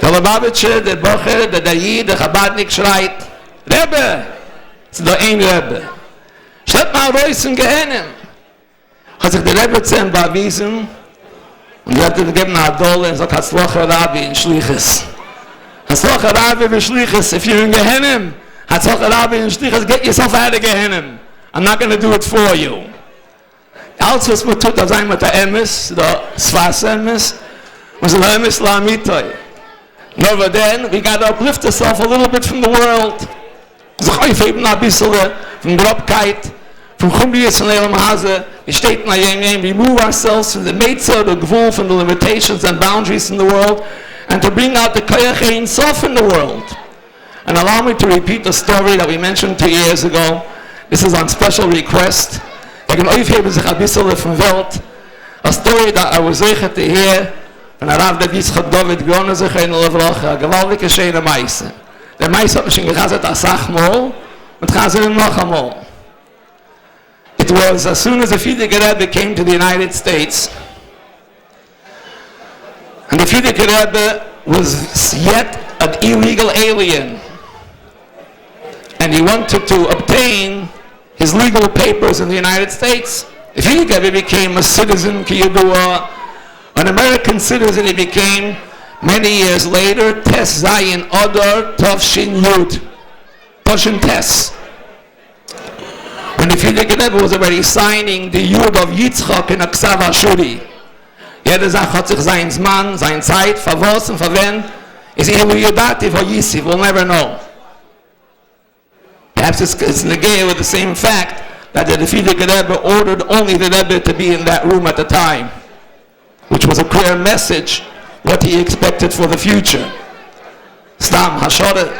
Der Lubavitcher, der Bocher, der Dayid, der Chabadnik schreit, Rebbe, es ist doch ein Rebbe. Schleppt mal raus in Gehennem. Hat sich der Rebbe zu ihm bewiesen, und er hat ihm gegeben eine Adole, und sagt, Hatzlocher Rabbi in Schliches. Hatzlocher Rabbi in Schliches, if you're in Gehennem, Hatzlocher Rabbi in Schliches, get yourself out of Gehennem. I'm not going to do it for you. Alles, was man tut, das ein mit der Emes, der Swas-Emes, was der Emes la Mitoi. But then, we got to uplift ourselves a little bit from the world. Sich aufheben ein bisschen von Grobkeit, from Chumriyas and Leilam Haze. It steht in our remove ourselves from the Meitzah, the Gvul, from the limitations and boundaries in the world, and to bring out the Koyach Ein Sof in the world. And allow me to repeat the story that we mentioned 2 years ago. This is on special request. I can aufheben sich ein bisschen von Welt. A story that I was able to hear von Rav Yitzchak David Groner sich in der Levrache. Eine gewaltige schöne Meise. Der Meise hat mich schon gehasset als Sachmol und gehasset noch einmal. It was as soon as the Frierdiker Rebbe came to the United States, and the Frierdiker Rebbe was yet an illegal alien, and he wanted to obtain his legal papers in the United States. The Frierdiker Rebbe became a citizen, Kiyadua, an American citizen he became many years later, Tes Zayin Adar Tov Yud, Toshin Tes. When the Frierdiker Rebbe was already signing the Yud of Yitzchak in Aksav Ashuri. Jede Sache hat sich sein Mann, sein Zeit, für was und für wen, is Ilu Yudati for Yisif, we'll never know. Perhaps it's negated with the same fact that the Frierdiker Rebbe ordered only the Rebbe to be in that room at the time, which was a clear message what he expected for the future. Stam Hashore,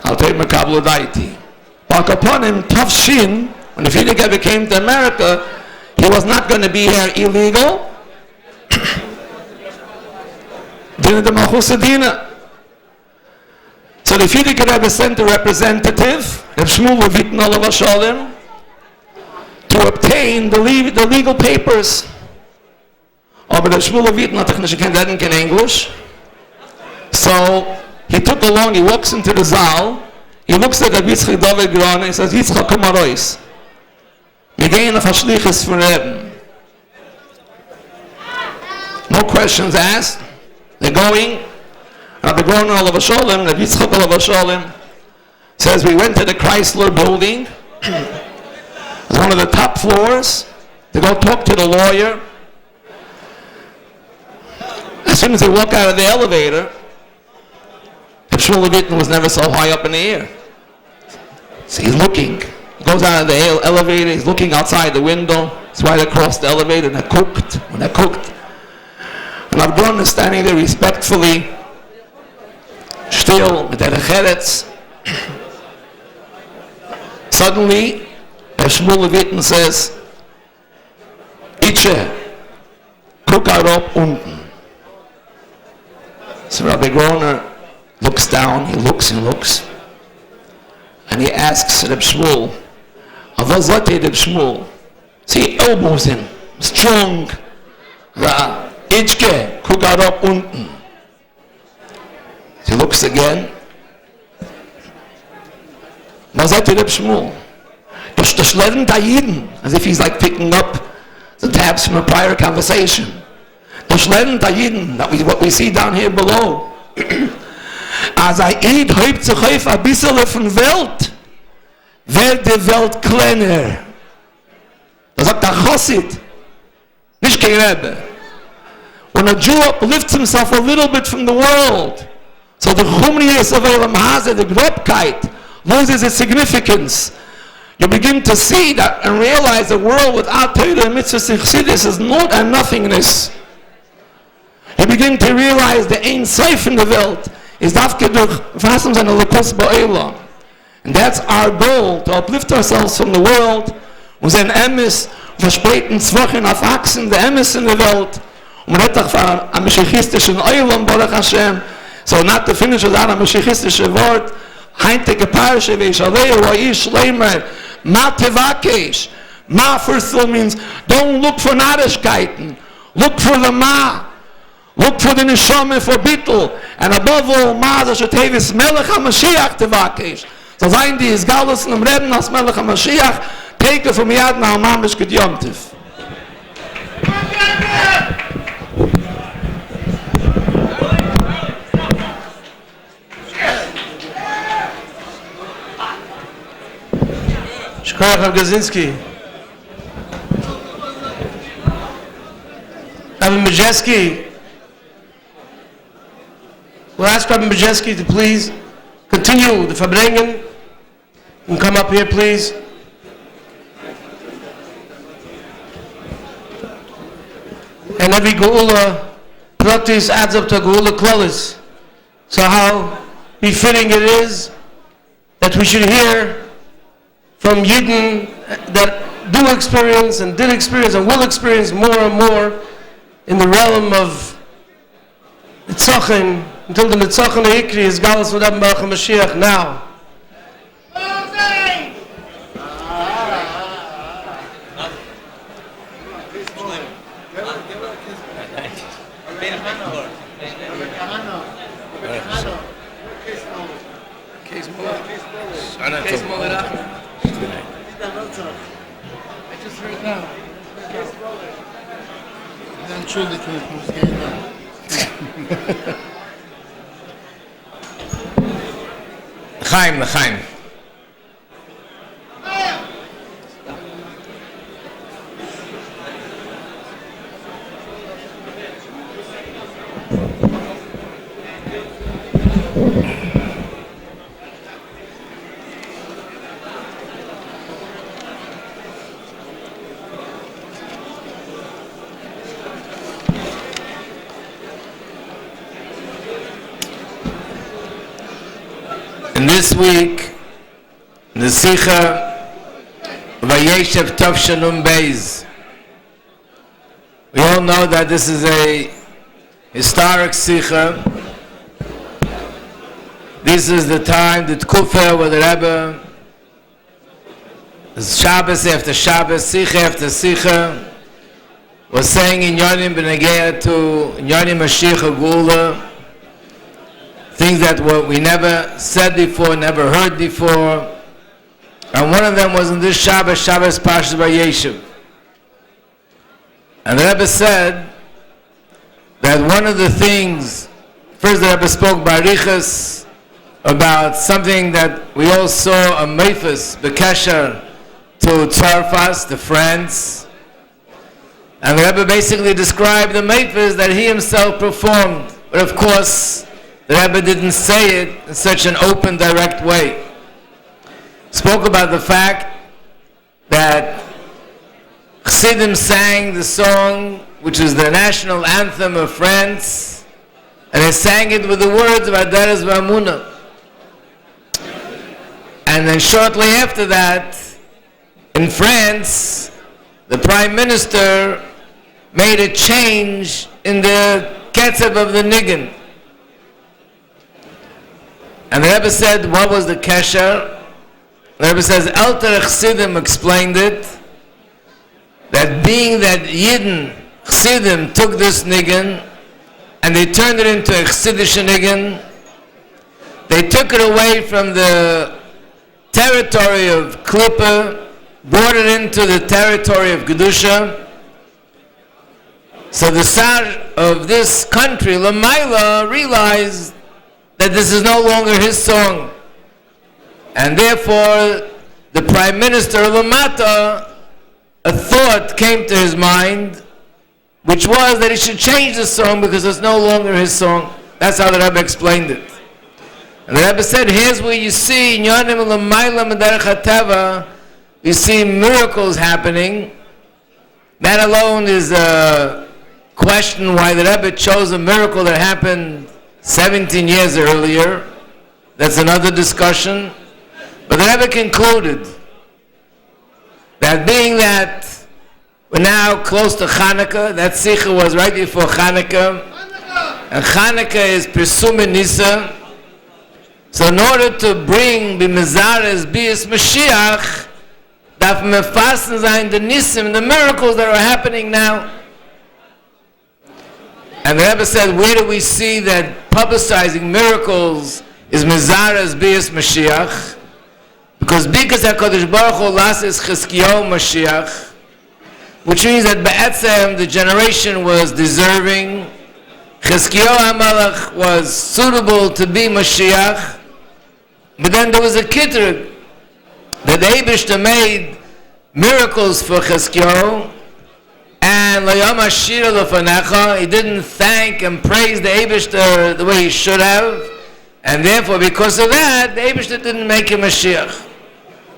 I'll take Makablu Daiti. But upon him, Tavshin, when the Frierdiker Rebbe came to America, he was not going to be here illegal. Dina de Machusadina. So the Frierdiker Rebbe sent a representative, Reb Shmuel Levitn Olav Shalom, to obtain the legal papers. Aber Reb Shmuel Levitn hat nicht gekannt in English. So he took along, he walks into the Zal, he looks at Rabbi Yitzchak David Groner, and he says, Yitzchak, komm mal raus. Wir gehen auf ein Schliches von Reben. No questions asked. They're going. Rabbi Groner Olav Shalom, Rabbi Yitzchak Olav Shalom, says we went to the Chrysler building. It's one of the top floors. To go talk to the lawyer. As soon as they walk out of the elevator, Shmuel Levitn was never so high up in the air. So he's looking. goes out of the elevator, he's looking outside the window, it's right across the elevator, and when I cooked, and Abdon is standing there respectfully, still, with the cheretz. Suddenly, Shmuel Leviten says, Itche, guck up unten. So Rabbi Groner looks down, he looks, and he asks Reb Shmuel, was sagt Reb Shmuel? See, elbows him, strong. Itche, guck up unten. He looks again. Was sagt Reb Shmuel? The Shleven Tayiden, as if he's like picking up the tabs from a prior conversation. The Shleven Tayiden, what we see down here below. As I eat, häupt sich auf ein bisschen von Welt, wird die Welt kleiner. Das sagt der Chassid, nicht kein Rebbe. When a Jew uplifts himself a little bit from the world, so the chumnius of Elam Hazeh, the grobkeit, loses its significance. You begin to see that and realize the world without Torah and Mitzvah Chassidus is not and nothingness. You begin to realize the Ein Sof in the world is dafke durch Fassung seiner Lekos Ba'elam. And that's our goal, to uplift ourselves from the world, und sein Emes, verspäten Zwochen auf Achsen, der Emes in der Welt, und man hat auch am Meshachistischen Eilam, Baruch Hashem, so not to finish with that, am Meshachistische Wort, heintige Parashe, wie ich alei, wa ish leimer, ma tevakesh. Ma first of all means, don't look for Narishkeiten, look for the ma. Look for the neshama for bittul, and above all, ma the shetevis melech HaMashiach tevakesh. So sein die is galus in dem Reben as melech HaMashiach, take it from yad na mamish ged yomtiv. Shkoyach Rav Gazinski. Rabbi Majeski. We'll ask Rabbi Majeski to please continue the Verbringen and come up here, please. And every Geula Pratis adds up to Geula Klolis. So how befitting it is that we should hear from Yidden that do experience and did experience and will experience more and more in the realm of Nitzachim, until the Nitzachim Hikri is Galus Vodab Baruch HaMashiach now. I just heard now. L'chaim. And this week, the Sikha Vayeshev Tov Shalom Beis. We all know that this is a historic Sikha. This is the time, the Tkufa, where the Rebbe, Shabbos after Shabbos, Sikha after Sikha, was saying in Yonim B'Negea to Yonim Mashiach Gula, things that we never said before, never heard before. And one of them was in this Shabbos Parshas Vayeshev. And the Rebbe said that one of the things, first the Rebbe spoke Barichas about something that we all saw, a Mephis, Bekesher, to Tzarfas, the France. And the Rebbe basically described the Mephis that he himself performed. But of course, the Rebbe didn't say it in such an open, direct way. Spoke about the fact that Chassidim sang the song, which is the national anthem of France, and they sang it with the words of Adaras V'Amuna. And then shortly after that, in France, the Prime Minister made a change in the ketzev of the nigun. And the Rebbe said, what was the kesher? The Rebbe says, Elter Chassidim explained it, that being that Yidden, Chassidim, took this nigun, and they turned it into a Chassidish nigun, they took it away from the territory of Klippa, brought it into the territory of Kedusha. So the Sar of this country, Lamaila, realized that this is no longer his song. And therefore, the Prime Minister, Lamata, a thought came to his mind, which was that he should change the song because it's no longer his song. That's how the Rebbe explained it. And the Rebbe said, here's where you see, in Yonim Lamaila Medarech HaTeva, you see miracles happening. That alone is a question why the Rebbe chose a miracle that happened 17 years earlier. That's another discussion. But the Rebbe concluded that being that we're now close to Chanukah, that Sikha was right before Chanukah, and Chanukah is Pirsum Nisa. So in order to bring B'Mezares Bias Mashiach, darf man fasten sein the Nisim, the miracles that are happening now. And the Rebbe said, where do we see that publicizing miracles is Mezares Bias Mashiach? Because HaKadosh Baruch Hu lases Chizkiyahu Mashiach, which means that Be'etzem, the generation was deserving. Chizkiyahu HaMelech was suitable to be Mashiach. But then there was a Kitrug, that the Eibishter made miracles for Chizkiyahu, and Layom Ashira Lefanecha, he didn't thank and praise the Eibishter the way he should have, and therefore because of that, the Eibishter didn't make him Mashiach.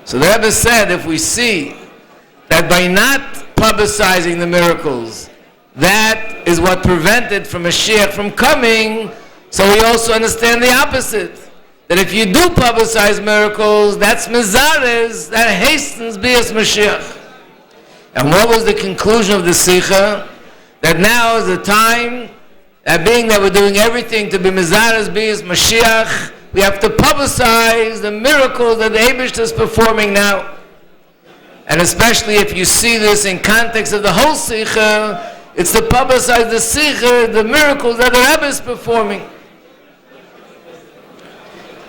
So the Rebbe said, if we see that by not publicizing the miracles, that is what prevented from Mashiach from coming, so we also understand the opposite. That if you do publicize miracles, that's Mezares, that hastens Bias Mashiach. And what was the conclusion of the Sikha? That now is the time, that being that we're doing everything to be Mezares Bias Mashiach, we have to publicize the miracles that the Eibishter is performing now. And especially if you see this in context of the whole Sikha, it's to publicize the Sikha, the miracles that the Rebbe is performing.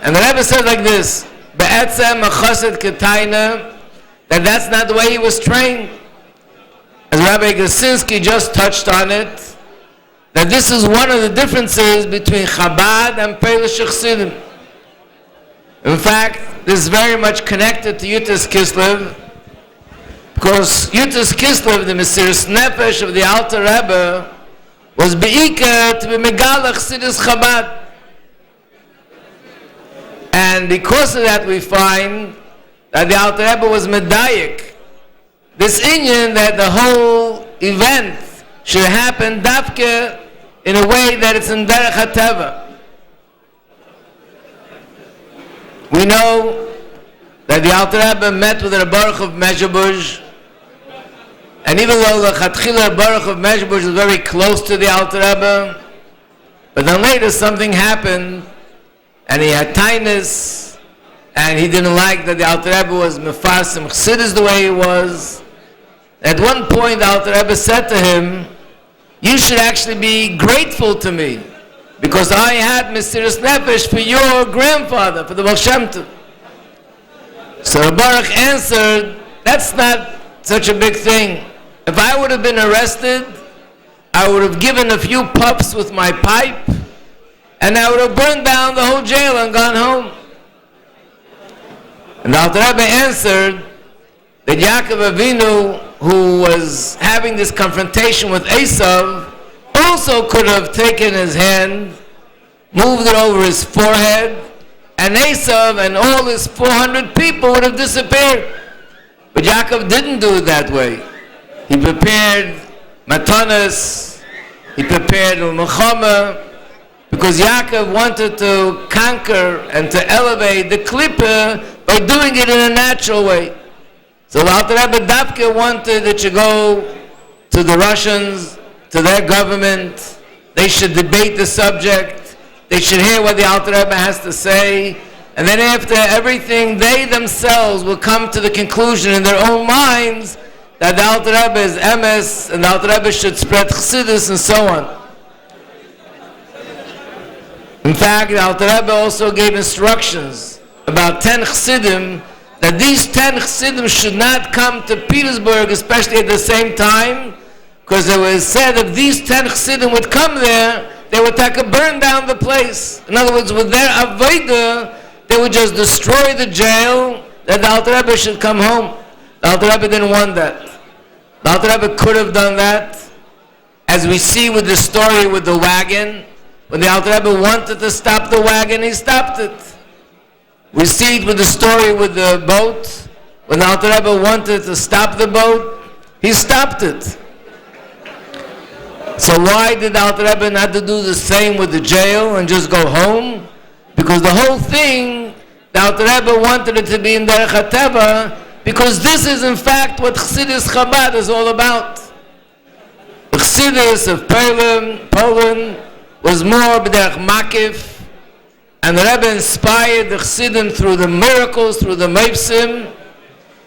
And the Rebbe said like this, Be'etzem Chassid Ketayna, that that's not the way he was trained. As Rabbi Gasinski just touched on it, that this is one of the differences between Chabad and Peilish Chassidim. In fact, this is very much connected to Yutas Kislev, because Yutas Kislev, the Mesiras Nefesh of the Alter Rebbe, was Be'ikah to be Megalach Chassidus Chabad. And because of that, we find that the Alter Rebbe was medayik. This inyan that the whole event should happen dafke in a way that it's in derech hateva. We know that the Alter Rebbe met with the Baruch of Mezhebush, and even though the Chatchila Baruch of Mezhebush was very close to the Alter Rebbe, but then later something happened, and he had tinus, and he didn't like that the Alter Rebbe was mefarsim chassidus the way he was. At one point, the Alter Rebbe said to him, you should actually be grateful to me, because I had Mesiras Nefesh for your grandfather, for the Baal Shem Tov. So Baruch answered, that's not such a big thing. If I would have been arrested, I would have given a few puffs with my pipe, and I would have burned down the whole jail and gone home. And the Alter Rebbe answered that Yaakov Avinu, who was having this confrontation with Esav, also could have taken his hand, moved it over his forehead, and Esav and all his 400 people would have disappeared. But Yaakov didn't do it that way. He prepared matanas, he prepared Mulchama, because Yaakov wanted to conquer and to elevate the Klippa by doing it in a natural way. So the Alter Rebbe Dafke wanted that you go to the Russians, to their government, they should debate the subject, they should hear what the Alter Rebbe has to say, and then after everything, they themselves will come to the conclusion in their own minds that the Alter Rebbe is emes, and the Alter Rebbe should spread chassidus and so on. In fact, the Alter Rebbe also gave instructions about 10 chassidim, that these 10 chassidim should not come to Petersburg, especially at the same time, because it was said if these 10 chassidim would come there, they would burn down the place. In other words, with their avodah, they would just destroy the jail, that the Alter Rebbe should come home. The Alter Rebbe didn't want that. The Alter Rebbe could have done that, as we see with the story with the wagon. When the Alter Rebbe wanted to stop the wagon, he stopped it. We see it with the story with the boat. When the Alter Rebbe wanted to stop the boat, he stopped it. So why did the Alter Rebbe not to do the same with the jail and just go home? Because the whole thing, the Alter Rebbe wanted it to be in Derech HaTeva, because this is in fact what Chassidus Chabad is all about. The Chassidus of Poland was more b'derech makif, and the Rebbe inspired the Chassidim through the miracles, through the meifsim,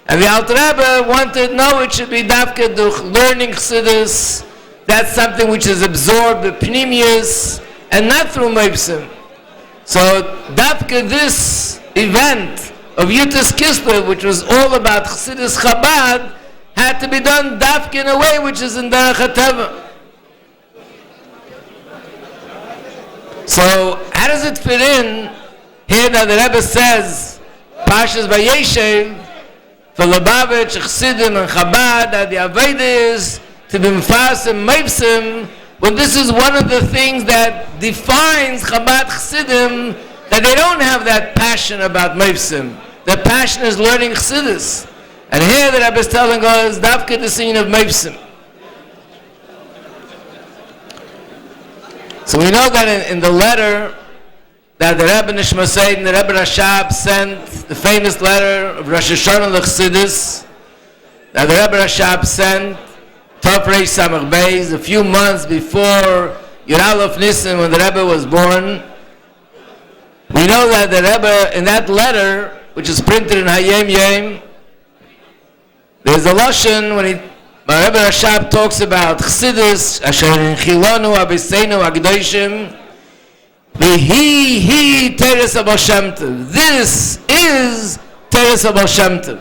and the Alter Rebbe wanted, no, it should be dafke durch learning Chassidus, that's something which is absorbed the pnimius, and not through meifsim. So dafke this event of Yutas Kislev, which was all about Chassidus Chabad, had to be done dafke in a way which is in Derech HaTeva. So, how does it fit in here that the Rebbe says, Pashas Vayeshev, for Lubavitch, Chassidim, and Chabad, that the Aveda is to be Mefarsim, Meifsim, when this is one of the things that defines Chabad Chassidim, that they don't have that passion about Meifsim. Their passion is learning Chassidus. And here the Rebbe is telling us, Davke the scene of Meifsim. So we know that in the letter that the Rebbe Nishma Seid and the Rebbe Rashab sent, the famous letter of Rosh Hashanah L'Chassidus, that the Rebbe Rashab sent, Tov Reish Samach Beis, a few months before Yud Aleph Nisan, when the Rebbe was born. We know that the Rebbe, in that letter, which is printed in Hayem Yem, there's a Lashon when Rebbe Rashab talks about Chassidus, Asher Chilonu, Abiseinu, Agdoshim, V'hi Teres Abal Shem Tov. This is Teres Abal Shem Tov.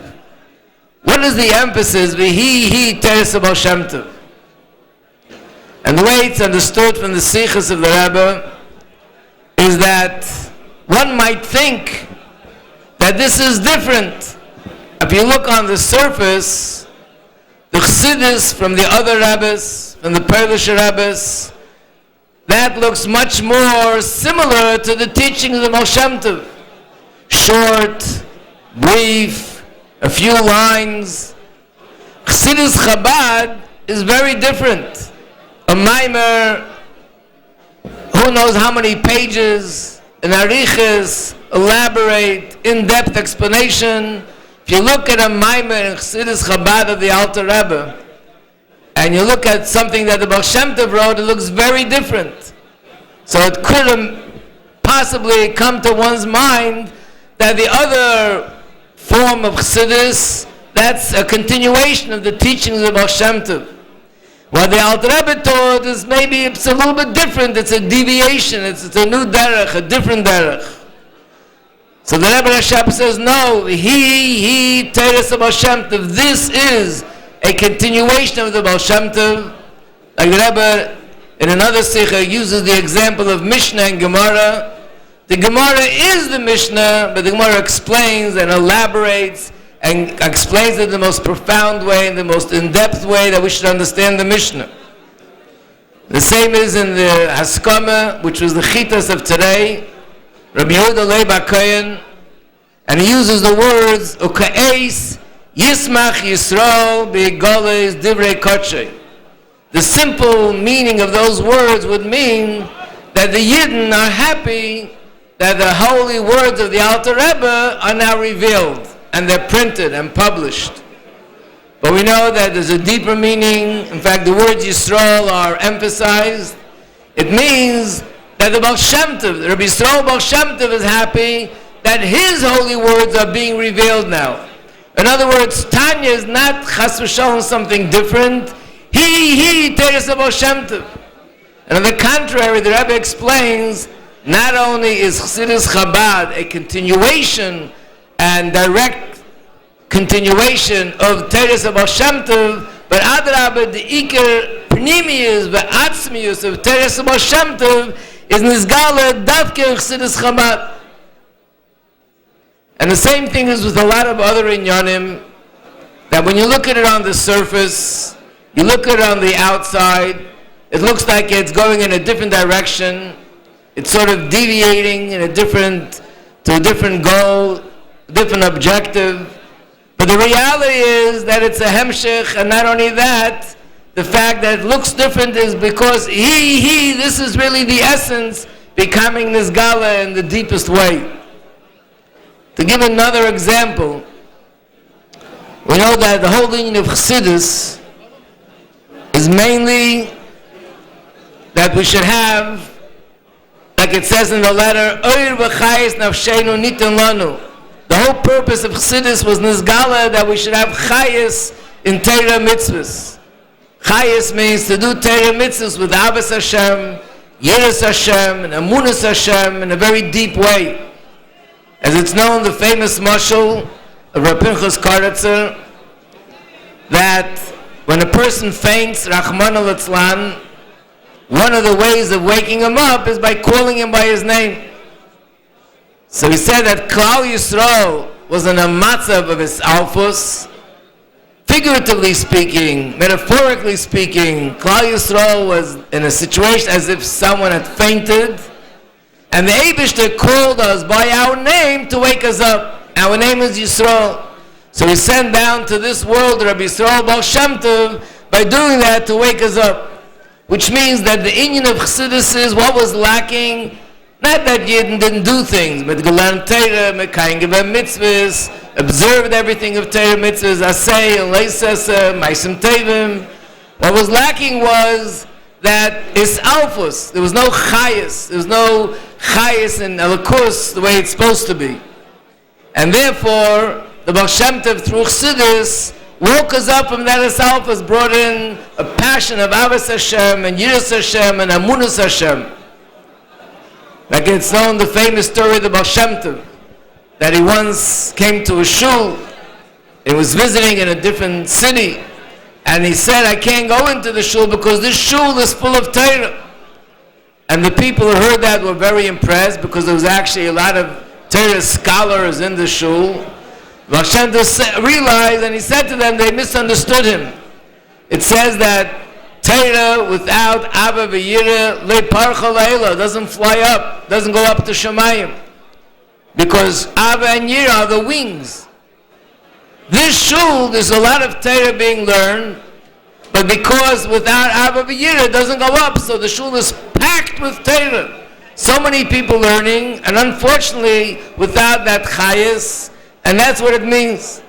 What is the emphasis? V'hi Teres Abal Shem Tov. And the way it's understood from the Sichos of the Rebbe is that one might think that this is different. If you look on the surface, the Chassidus from the other rabbis, from the Polish rabbis, that looks much more similar to the teachings of Baal Shem Tov. Short, brief, a few lines. Chassidus Chabad is very different. A maimer, who knows how many pages, an arichas, elaborate, in-depth explanation. If you look at a maimer in Chassidus Chabad of the Alter Rebbe, and you look at something that the Baal Shem Tov wrote, it looks very different. So it could possibly come to one's mind that the other form of Chassidus, that's a continuation of the teachings of Baal Shem Tov. What the Alter Rebbe taught is maybe it's a little bit different, it's a deviation, it's a new derech, a different derech. So the Rebbe Rashab says, no, he Teres Baal Shem Tov. This is a continuation of the Baal Shem Tov. Like the Rebbe in another Sikha uses the example of Mishnah and Gemara. The Gemara is the Mishnah, but the Gemara explains and elaborates and explains it in the most profound way, in the most in-depth way that we should understand the Mishnah. The same is in the Haskama, which was the Chitas of today. Rabbi Yehuda Leib HaKohen, and he uses the words Uka'es Yismach Yisrael B'Goles Divrei Kodshay. The simple meaning of those words would mean that the Yidden are happy that the holy words of the Alter Rebbe are now revealed and they're printed and published. But we know that there's a deeper meaning. In fact, the words Yisrael are emphasized. It means that the Baal Shem Tov, the Rabbi Yisrael Baal Shem Tov is happy that his holy words are being revealed now. In other words, Tanya is not Chas v'Shalom something different. He, Teres Baal Shem Tov. And on the contrary, the Rebbe explains, not only is Chassidus Chabad a continuation and direct continuation of Teres Baal Shem Tov, but Adrabah, the Iker Pnimius, the Atzmius of Teres Baal Shem Tov is Nizgala Davke Chassidus Chabad. And the same thing is with a lot of other inyanim, that when you look at it on the surface, you look at it on the outside, it looks like it's going in a different direction. It's sort of deviating to a different goal, a different objective. But the reality is that it's a hemshech, and not only that, the fact that it looks different is because this is really the essence, becoming this gala in the deepest way. To give another example, we know that the whole union of Chassidus is mainly that we should have, like it says in the letter, Oir v'chayis nafsheinu nitin lanu. The whole purpose of Chassidus was nizgala that we should have chayis in Torah mitzvahs. Chayis means to do Torah mitzvahs with Ahavas Hashem, Yiras Hashem, and Amunas Hashem in a very deep way. As it's known, the famous mashal of Rav Pinchas Karatzer, that when a person faints, Rachmana litzlan, one of the ways of waking him up is by calling him by his name. So he said that Klal Yisrael was in a matzav of his alphus. Figuratively speaking, metaphorically speaking, Klal Yisrael was in a situation as if someone had fainted, and the Eibishter called us by our name to wake us up. Our name is Yisrael. So he sent down to this world Rabbi Yisrael Baal Shem Tov by doing that to wake us up. Which means that the inyan of Chassidus is what was lacking, not that Yidden didn't do things, but Gelan Torah, Mekayim Gevem Mitzvahs, observed everything of Torah Mitzvahs, Asay, and Leisasa, Maisim Tevim. What was lacking was that it's alphus. There was no chayas. There was no chayas in Elikus the way it's supposed to be. And therefore, the Baal Shem Tov through Chassidus woke us up from that alphus, brought in a passion of Ahavas Hashem and Yiras Hashem and Amunas Hashem. Like it's known, the famous story of the Baal Shem Tov, that he once came to a shul. He was visiting in a different city. And he said, I can't go into the shul because this shul is full of Torah. And the people who heard that were very impressed because there was actually a lot of Torah scholars in the shul. Baal Shem Tov realized, and he said to them, they misunderstood him. It says that Torah without Ava v'Yira le parcha leila doesn't fly up, doesn't go up to Shemayim. Because Ava and Yira are the wings. This shul, there's a lot of Torah being learned, but because without Ava v'Yira it doesn't go up, so the shul is packed with Torah. So many people learning, and unfortunately, without that chayas, and that's what it means.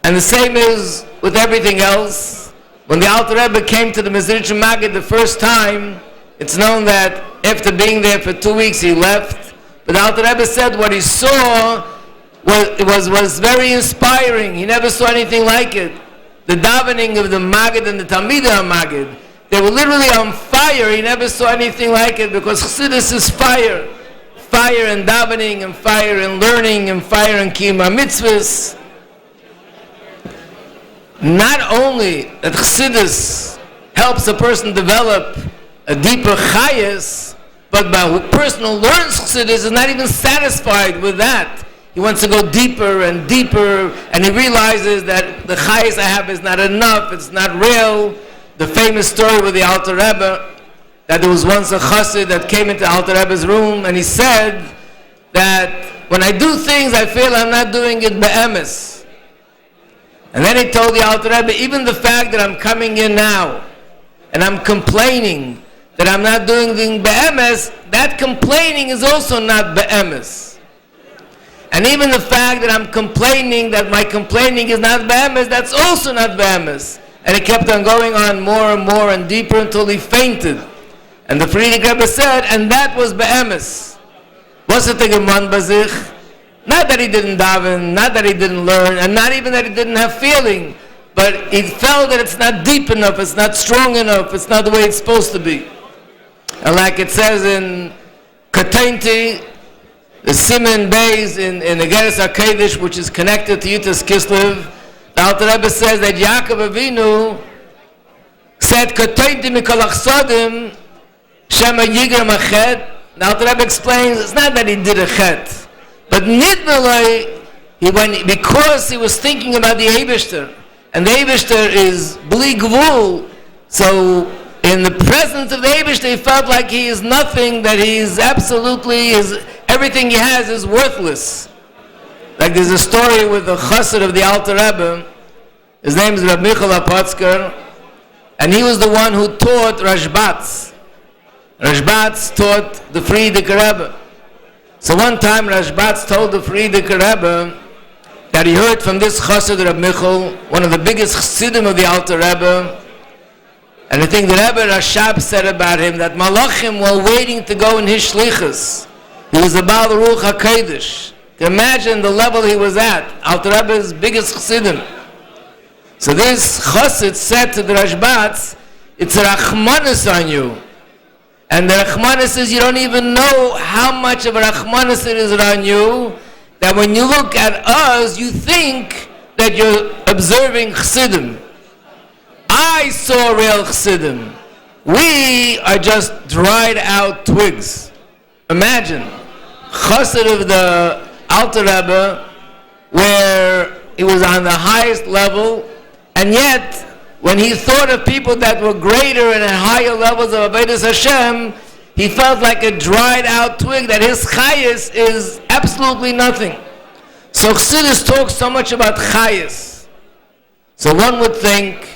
And the same is with everything else. When the Alter Rebbe came to the Mezritch Maggid the first time, it's known that after being there for 2 weeks he left. But the Alter Rebbe said what he saw was very inspiring. He never saw anything like it. The davening of the Maggid and the Talmidei Maggid, they were literally on fire. He never saw anything like it because Chassidus is fire. Fire in davening, and fire in learning, and fire in kiyum mitzvahs. Not only that Chassidus helps a person develop a deeper chayas, but by a person who learns Chassidus is not even satisfied with that. He wants to go deeper and deeper, and he realizes that the chayas I have is not enough, it's not real. The famous story with the Alter Rebbe, that there was once a chassid that came into Alter Rebbe's room, and he said that when I do things, I feel I'm not doing it be'emes. And then he told the Alter Rebbe, even the fact that I'm coming in now and I'm complaining that I'm not doing the be'emes, that complaining is also not be'emes. And even the fact that I'm complaining that my complaining is not be'emes, that's also not be'emes. And it kept on going on more and more and deeper until he fainted. And the Friedrich Rebbe said, and that was be'emes. Was it a geman bazich? Not that he didn't daven, not that he didn't learn, and not even that he didn't have feeling, but he felt that it's not deep enough, it's not strong enough, it's not the way it's supposed to be. And like it says in Katanti, the Siman Beis in the Geras HaKadosh, which is connected to Yutas Kislev, the Alter Rebbe says that Yaakov Avinu said, Katanti mikol achsodim, shema yigram achet. The Alter Rebbe explains, it's not that he did a chet, but nidmalai, because he was thinking about the Eibishter, and the Eibishter is bli gvul, so in the presence of the Eibishter, he felt like he is nothing, that he is absolutely, everything he has is worthless. Like there's a story with the chassid of the Alter Rebbe, his name is Rab Michal Apotzker, and he was the one who taught Rashbatz. Rashbatz taught the Friedrich Rebbe. So one time Rashbatz told the Friedrich Rebbe that he heard from this chassid Rab Michal, one of the biggest chassidim of the Alter Rebbe, and I think the Rebbe Rashab said about him that Malachim were waiting to go in his shlichus. He was about the Ruach HaKadosh. Imagine the level he was at, Alter Rebbe's biggest chassidim. So this chassid said to the Rashbatz, it's a rachmanis on you. And the rachmanis is, you don't even know how much of a rachmanis it is on you, that when you look at us, you think that you're observing chassidim. I saw real chassidim. We are just dried out twigs. Imagine, chassid of the Alter Rebbe, where he was on the highest level, and yet, when he thought of people that were greater and at higher levels of Avodas Hashem, he felt like a dried out twig, that his chayis is absolutely nothing. So Chassidus talks so much about chayis. So one would think,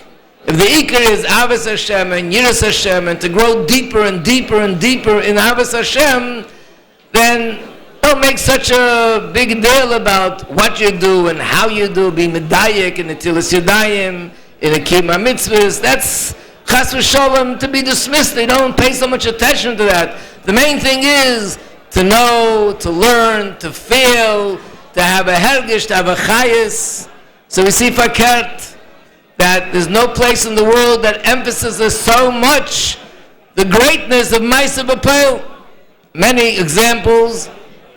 if the Iker is Avos Hashem and Yiras Hashem, and to grow deeper and deeper and deeper in Avos Hashem, then don't make such a big deal about what you do and how you do, be medayik in the Tilas Yadayim, in the Kima Mitzvahs. That's Chas v'Sholem to be dismissed. They don't pay so much attention to that. The main thing is to know, to learn, to feel, to have a hergish, to have a chayis. So we see fakert that there's no place in the world that emphasizes so much the greatness of Maisa B'Peil. Many examples.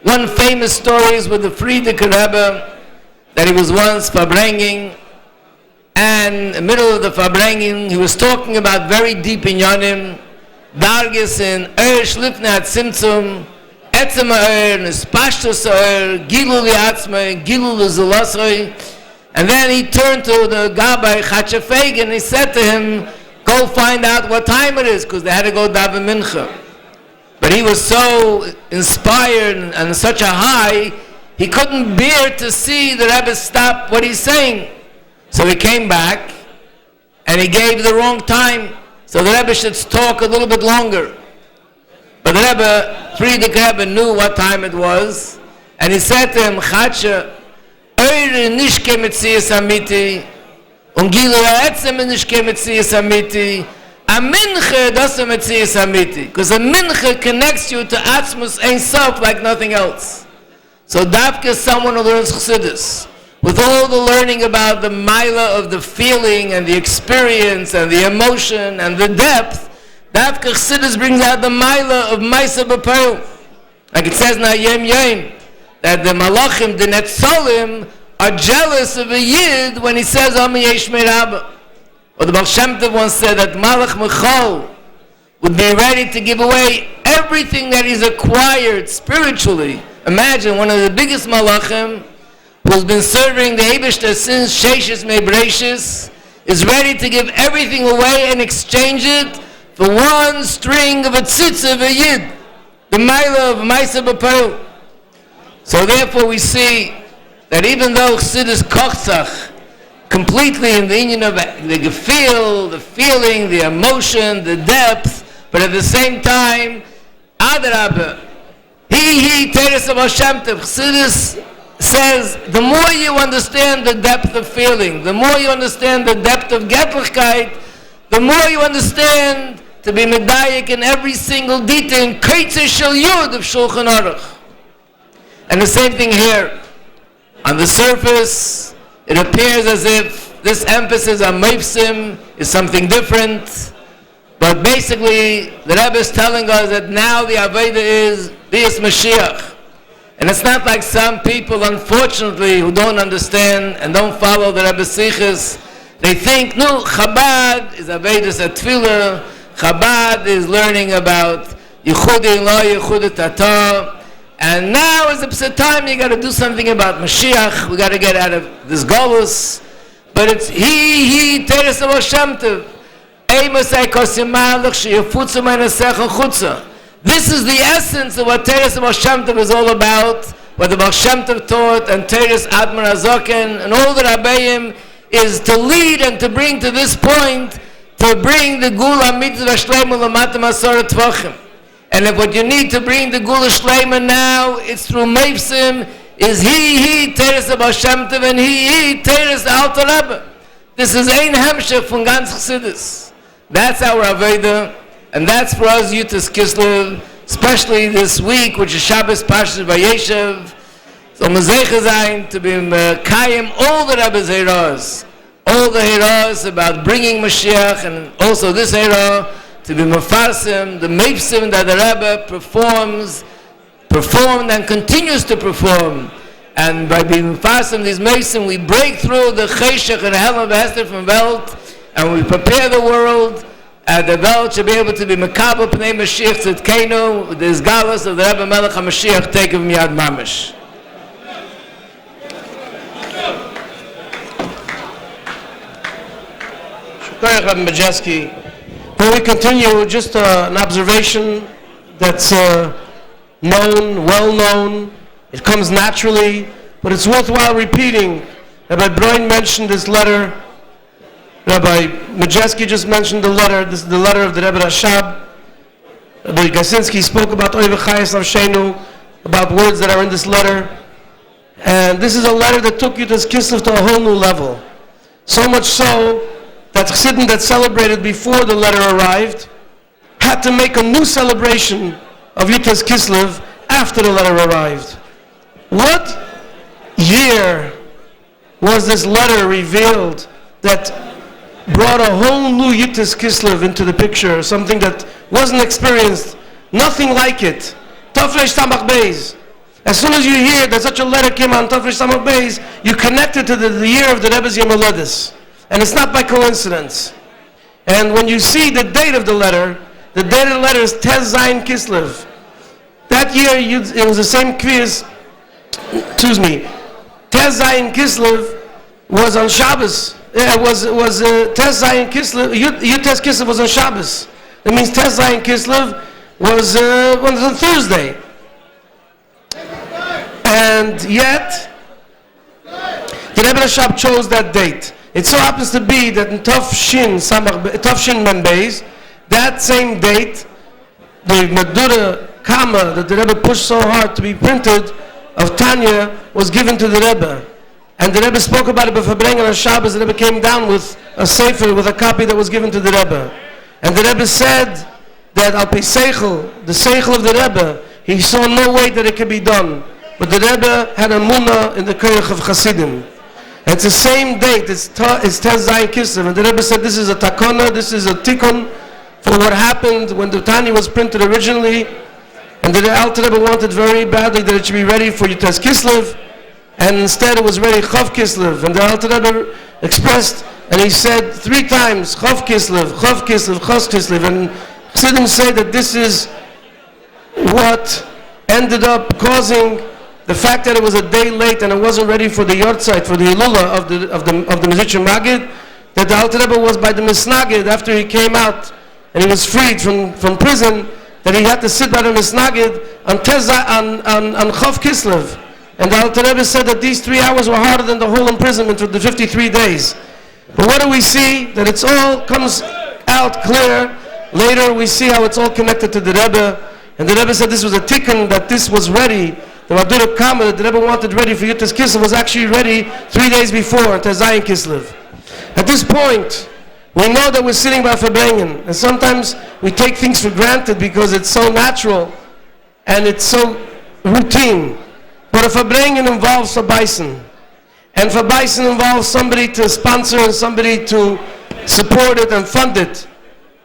One famous story is with the Friedrich Rebbe, that he was once Farbrengen, and in the middle of the Farbrengen, he was talking about very deep inyanim, dargis in Shlifne Hatzimtzum, Etzem Ha'er, Nespashtus Ha'er, Gilul Yatzmei, Gilul Zulasrei. And then he turned to the Gabbai Chachafeg and he said to him, go find out what time it is, because they had to go daven mincha. But he was so inspired and such a high, he couldn't bear to see the Rebbe stop what he's saying. So he came back and he gave the wrong time. So the Rebbe should talk a little bit longer. But the Rebbe, Friedrich Rebbe, knew what time it was. And he said to him, Chatsha, Eure nishke metzias amiti, und gilu ha'etzem nishke metzias amiti, a minche das metzias amiti. Because a minche connects you to Atzmus Ein Sof like nothing else. So Davka is someone who learns Chassidus. With all the learning about the Maila of the feeling and the experience and the emotion and the depth, Davka Chassidus brings out the Maila of Maisa B'Peil. Like it says in Hayem Yom, that the Malachim, the Netzolim, are jealous of a Yid when he says, Ami Yesh Meirabah. Or the Baal Shem Tov once said that Malach Michal would be ready to give away everything that he's acquired spiritually. Imagine one of the biggest Malachim, who's been serving the Eibishter since Sheishis Mebreshis, is ready to give everything away and exchange it for one string of a tzitz of a Yid, the Maila of Maisa B'Peil. So therefore we see that even though Chassidus Kochzach completely in the union of the feel, the feeling, the emotion, the depth, but at the same time, Adarabah, he Teres of Hashem Tov. Chassidus says, the more you understand the depth of feeling, the more you understand the depth of Gettlichkeit, the more you understand to be medayik in every single detail, in Keitzer Shel Yud of Shulchan Aruch. And the same thing here. On the surface, it appears as if this emphasis on Meifsim is something different, but basically the Rebbe is telling us that now the Aveda is Bias Mashiach. And it's not like some people, unfortunately, who don't understand and don't follow the Rebbe Sichos. They think, no, Chabad is Avedus at Tefillah, Chabad is learning about Yichudi and Lo Yichudi Tata, and now is the time you got to do something about Mashiach. We got to get out of this Golus. But it's he Teres of Hashem Tov. This is the essence of what Teres of Hashem Tov is all about. What the Baal Shem Tov taught, and Teres Admar Azoken, and all the Rabbeim, is to lead and to bring to this point, to bring the Gula Mitzvah Shleima L'Mata Masora Tvachim. And if what you need to bring the Gula Shleima now, it's through Meifsim, is he Teres of Hashem Tov, and he Teres Alter Rebbe. This is ein Hemshech von ganz Chassidus. That's our Aveda, and that's for us Yutas Kislev, especially this week, which is Shabbos Parshas Vayeshev. So Mazeicha Zayin to be Kayim all the Rebbe's Heiras, all the Heiras about bringing Mashiach, and also this Heirah to be Mefarsim, the Meifsim that the Rebbe performed and continues to perform. And by being Mefarsim, these Meifsim, we break through the Cheshach and Hell of Hester from Welt, and we prepare the world, and the Welt should be able to be Mekabel Pnei Mashiach Tzidkenu, with this Galus of the Rebbe Melech HaMashiach, take of Miyad Mamish. Rabbi Majeski. When we continue, just an observation that's known, well known, it comes naturally, but it's worthwhile repeating. Rabbi Broin mentioned this letter, Rabbi Majeski just mentioned the letter, this is the letter of the Rebbe Rashab. Rabbi Gasinski spoke about Oiv Chayes Avshenu, about words that are in this letter. And this is a letter that took Yutas Kislev to a whole new level. So much so that Chassidim that celebrated before the letter arrived had to make a new celebration of Yutas Kislev after the letter arrived. What year was this letter revealed that brought a whole new Yutas Kislev into the picture, something that wasn't experienced, nothing like it? Tafresh Samach Beis. As soon as you hear that such a letter came on Tafresh Samach Beis, you connect it to the year of the Rebbe's Yom Haledes. And it's not by coincidence. And when you see the date of the letter is Tez Zayin Kislev. That year, it was the same quiz. Tez Zayin Kislev was on Shabbos. Was Tez Zayin Kislev. Yutas Kislev was on Shabbos. That means Tez Zayin Kislev was on Thursday. And yet, the Rebbe Rashab chose that date. It so happens to be that in Tov Shin Mem Beis, that same date, the Medura Kama that the Rebbe pushed so hard to be printed of Tanya was given to the Rebbe. And the Rebbe spoke about it before Brengen on Shabbos. The Rebbe came down with a sefer, with a copy that was given to the Rebbe. And the Rebbe said that Al Pi Seichel, the Seichel of the Rebbe, he saw no way that it could be done. But the Rebbe had a munah in the Koyach of Chassidim. It's the same date, it's Tez Zayin Kislev, and the Rebbe said this is a takona, this is a tikkun for what happened when the Tanya was printed originally, and the Alter Rebbe wanted very badly that it should be ready for Yutas Kislev, and instead it was ready Chav Kislev, and the Alter Rebbe expressed, and he said 3 times, Chav Kislev, Chav Kislev, Chav Kislev, and Chassidim say that this is what ended up causing the fact that it was a day late and it wasn't ready for the yortzeit, for the Ilula of the Mezritcher Magid, that the Alter Rebbe was by the Misnagid after he came out and he was freed from prison, that he had to sit by the Misnagid on Chav Kislev. And the Alter Rebbe said that these 3 hours were harder than the whole imprisonment of the 53 days. But what do we see? That it's all comes out clear. Later we see how it's all connected to the Rebbe. And the Rebbe said this was a tikkun, that this was ready. The Madura Kama that the Rebbe wanted ready for Yutas Kislev was actually ready 3 days before at Zayin Kislev. At this point, we know that we're sitting by Fabrengen. And sometimes we take things for granted because it's so natural and it's so routine. But a Fabrengen involves a bison. And for bison involves somebody to sponsor and somebody to support it and fund it.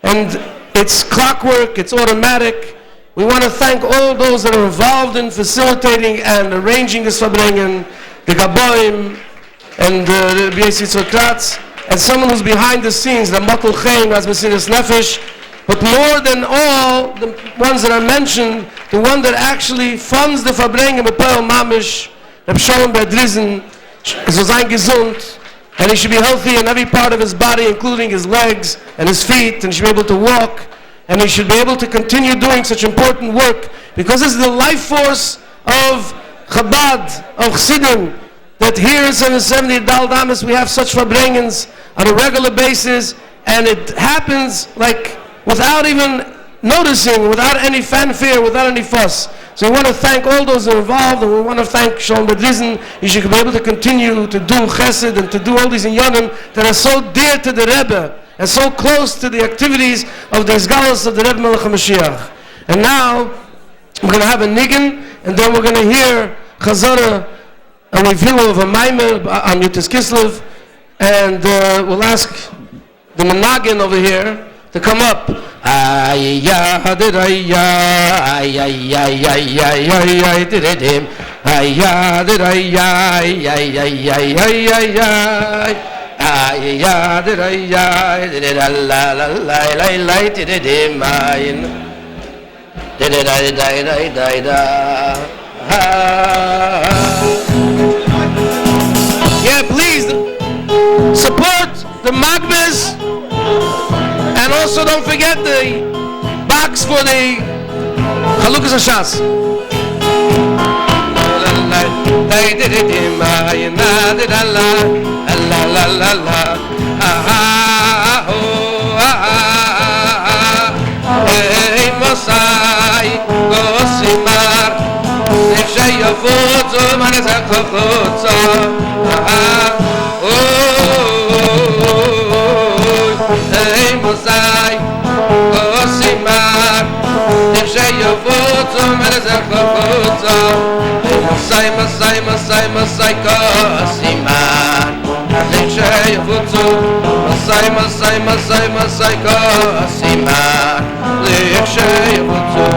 And it's clockwork, it's automatic. We want to thank all those that are involved in facilitating and arranging this Fabrengen, the Gaboim, and the B'Yesitz Kratz, and someone who's behind the scenes, the Matul Chaim, as Mesiras Nefesh. But more than all, the ones that are mentioned, the one that actually funds the Fabrengen, B'Peil Mamish, Reb Shalom Bedrizin, so sein gesund, and he should be healthy in every part of his body, including his legs and his feet, and he should be able to walk, and he should be able to continue doing such important work, because this is the life force of Chabad, of Chassidim, that here in 770 Dal Damas we have such Fabrengens on a regular basis, and it happens like without even noticing, without any fanfare, without any fuss. So we want to thank all those involved, and we want to thank Shalom Bedrizin. You should be able to continue to do chesed and to do all these inyanim that are so dear to the Rebbe and so close to the activities of the Izgalus of the Rebbe Melech HaMashiach. And now we're going to have a niggin, and then we're going to hear Chazara, a review of a Maimer on Yutas Kislev, and we'll ask the Menagin over here to come up. Ay ya did ay ya ay ay ay ay ay ay ay did it him ay ya did ay ya ay ay ay ay ay ay ay ay ya did ay ya did it la la la la la did it him ay did it ay da da da da. Yeah, please support the Magbis. And also don't forget the box for the Chalukas Hashas. Mosai, Osimar, Nefsheyo Futsu, Melezach Futsu, Mosai, Mosai, Mosai, Mosai, Osimar, Nefsheyo Futsu, Mosai, Mosai, Mosai, Mosai, Osimar, Nefsheyo Futsu.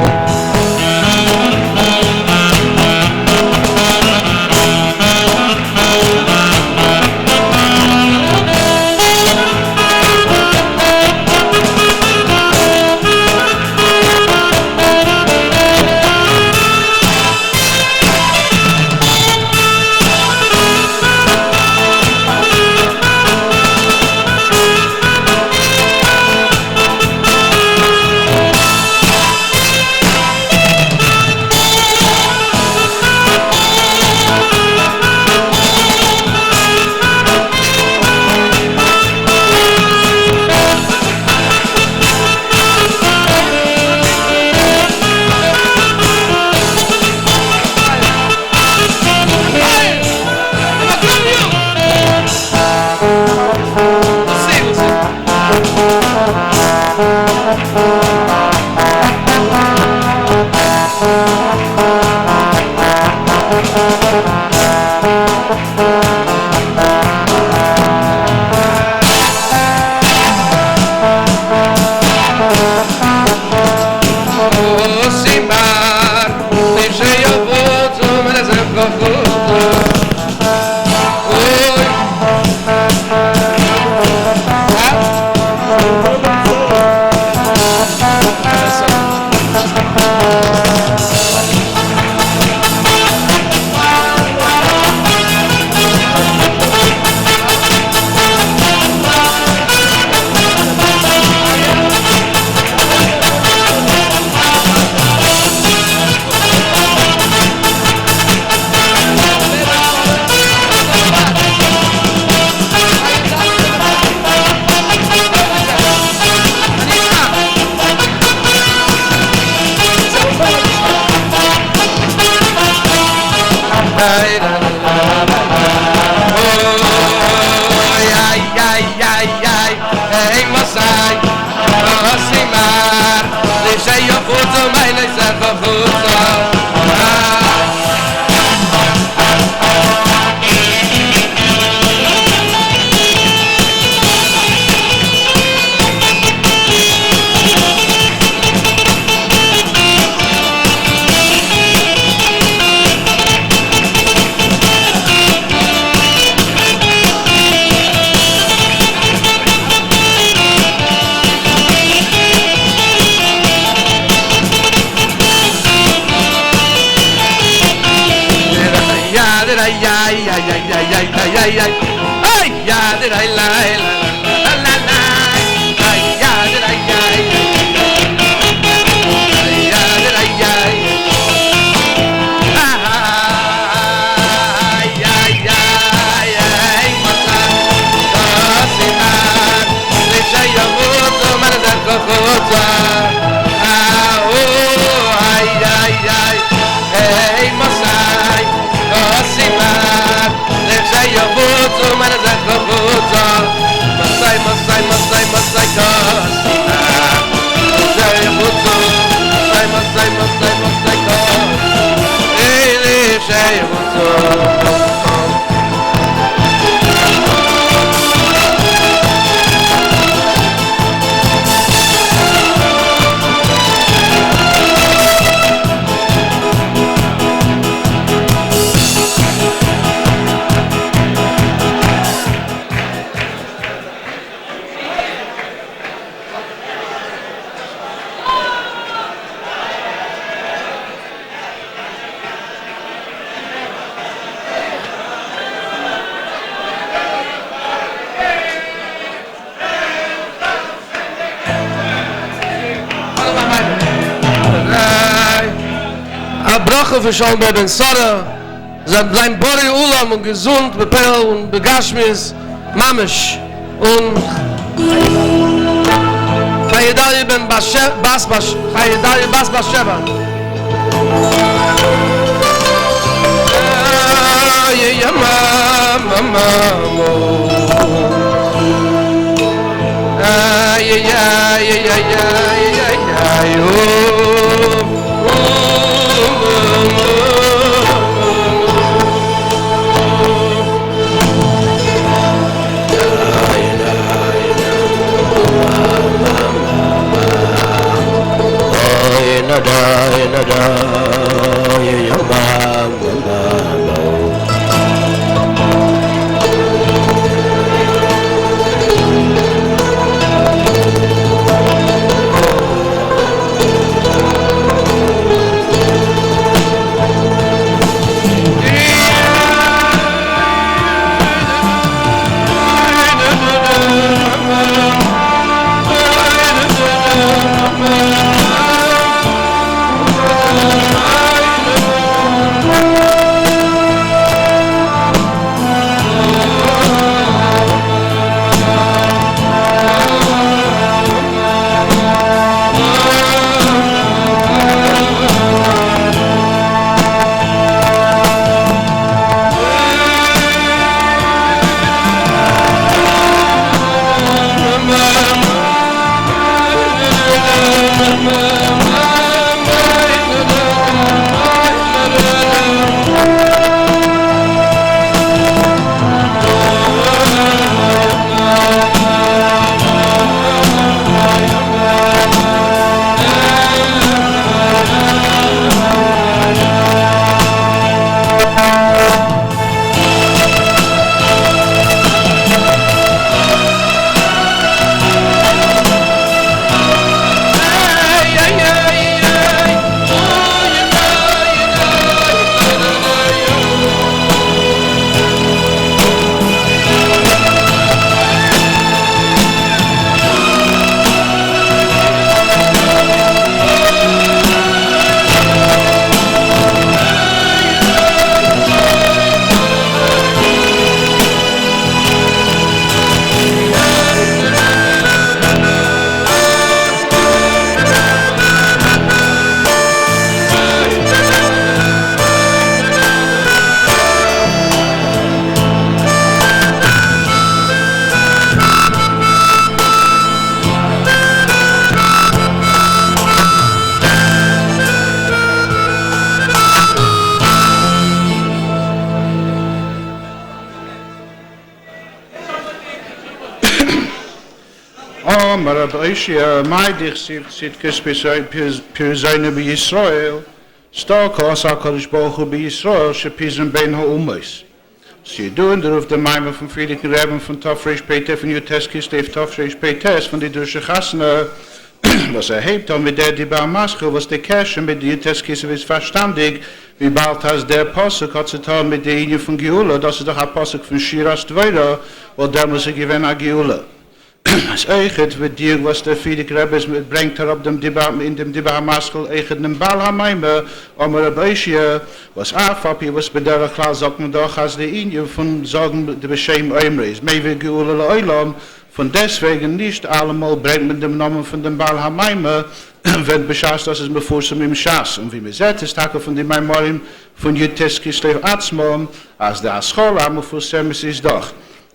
Brache für schon bei den Sora. Sein bleiben Bori Ulam und gesund, bepel und begashmis, mamisch. Und Chayedali ben Bas Basheva. Ya mama. Omer, aber ich meidig Sidkes Pirzayne bei Israel, Starkos HaKadosh Baruch Hu bei Israel, Shepizim Ben HaUmos. Sie doen er auf der Maime von Friedrichen Reben von Tafresh Peter von Jutes Kislev Tafresh Peters von die Dusche Chassene, was hebt dann mit der die Barmaske, was die Kirche mit der Jutes Kislev ist verstandig, wie bald has der Posuk hat zu tun mit der Linie von Geula, das ist doch ein Posuk von Shiras Dweira, wo der muss gewinnen a Geula. Als eiget wird dir, was der Friedrich Rebbe bringt er op in dem Dibar-Maskel, eiget nem Baal HaMaime, Omer Abeishia, was Afapi, was bederach klar sagt man doch, als die Linie von sagen, der Beschem Oimre ist, mewe Geula Le'olam, von deswegen nicht allemal bringt man den Namen von dem Baal HaMaime, wenn beschaß, dass es befursam im Schaß. Und wie man sieht, ist Tage von dem Maimorim von Jutes Kislev Atzmon, als der Aschol am befursam ist doch.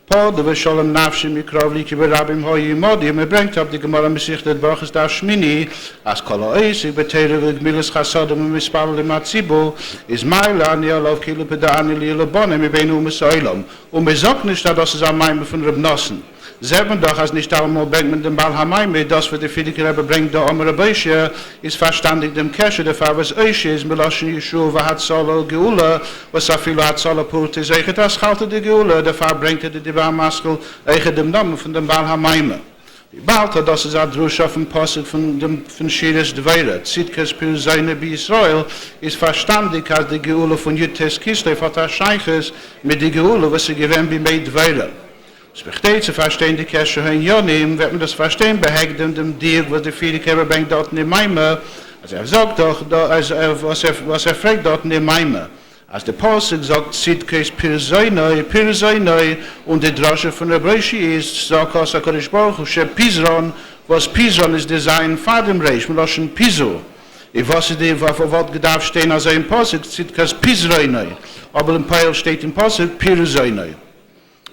Paul, der Shalom Nafshi Mikrov Liki Berabim Hoyi Modi, mir bringt ab die Gemara Mesichtet Brachas da Shmini, as Kolois, ich beteile mit Milas Chassadam und Mispal im Atzibo, is Maila an Yalav Kilo Pedani Lila Bonne, mir beinu Mesoilam. Und mir sagt nicht, dass es am Maime von Reb Nossen. Selben doch, als nicht allemal bringt mit dem Baal HaMaime, das wird der Friedrich Rebbe bringt, der Omer Abeishia, ist verstandig dem Keshe, der Fall, was euch ist, Meloschen Yeshua, wa hat Solo Geula, was Afilo hat Solo Purte, eiget das schalte die Geula, der Fall bringt er die Barmaskel, eiget dem Namen von dem Baal HaMaime. Wie bald hat das ist ein Drusch auf dem Posset von Shiras Dweira, Zitkes Pirzayne bei Israel, ist verstandig, als die Geula von Jutes Kislev hat er Scheiches mit der Geula, was sie gewinnt bei Dweira. Es besteht zu verstehen, die Keshe in Yonim, wird man das verstehen, behegt dem Dier, was der Friedrich Rebbe bringt dort in die Maime, also sagt doch, was fragt dort in die Maime. Als der Posuk sagt, Sidkes Pirzayne, und die Drasche von der Breishi ist, sagt aus der Kodesh Baruch Hu, Pizron, was Pizron ist Design vor dem Reich, man lassen Pizo. Ich weiß nicht, was gedarf stehen, also im Posuk, Sidkes Pirzayne, aber im Peil steht im Posuk Pirzayne.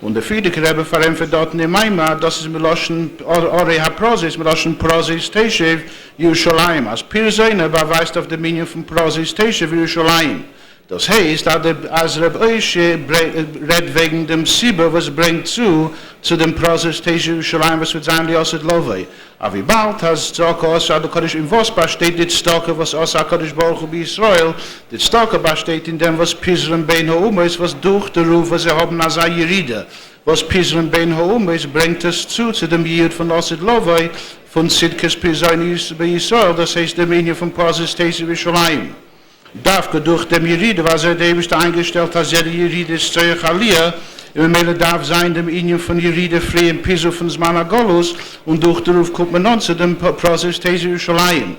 Und der Friedrich Rebbe verämpft dort in der Maima, das ist mit Loschen, Ore HaProsis, mit Loschen Prosis Teshev, Yerushalayim. Als Pirzayne beweist auf der Minion von Prosis Teshev, Yerushalayim. Das heißt, als Reb Oishe redt wegen dem Sibbe, was bringt zu dem Prosis Teshev, Yerushalayim, was wird sein, die Osset Lovei. Aber wie bald, als Zoko Osa, der Kodesh im Vospa steht, die Stokke, was Osa Kodesh Baruch Hu bei Israel, die Stokke besteht in dem, was Pizron Ben Ha'uma ist, was durch den Ruf, was haben als Ayiride. Was Pizron Ben Ha'uma ist, bringt es zu dem Jid von Osset Lovei, von Sidkes Pirzayne bei Israel, das heißt, der Minion von Prosis Teshev, Yerushalayim. Dafke durch dem Jeride, was der Ewigste eingestellt hat, der Jeride ist Zeich Aliyah, im Mele darf sein dem Ingen von Jeride frei im Piso von Zman Agolus, und durch den Ruf kommt man an zu dem Prozess Teshev Yerushalayim.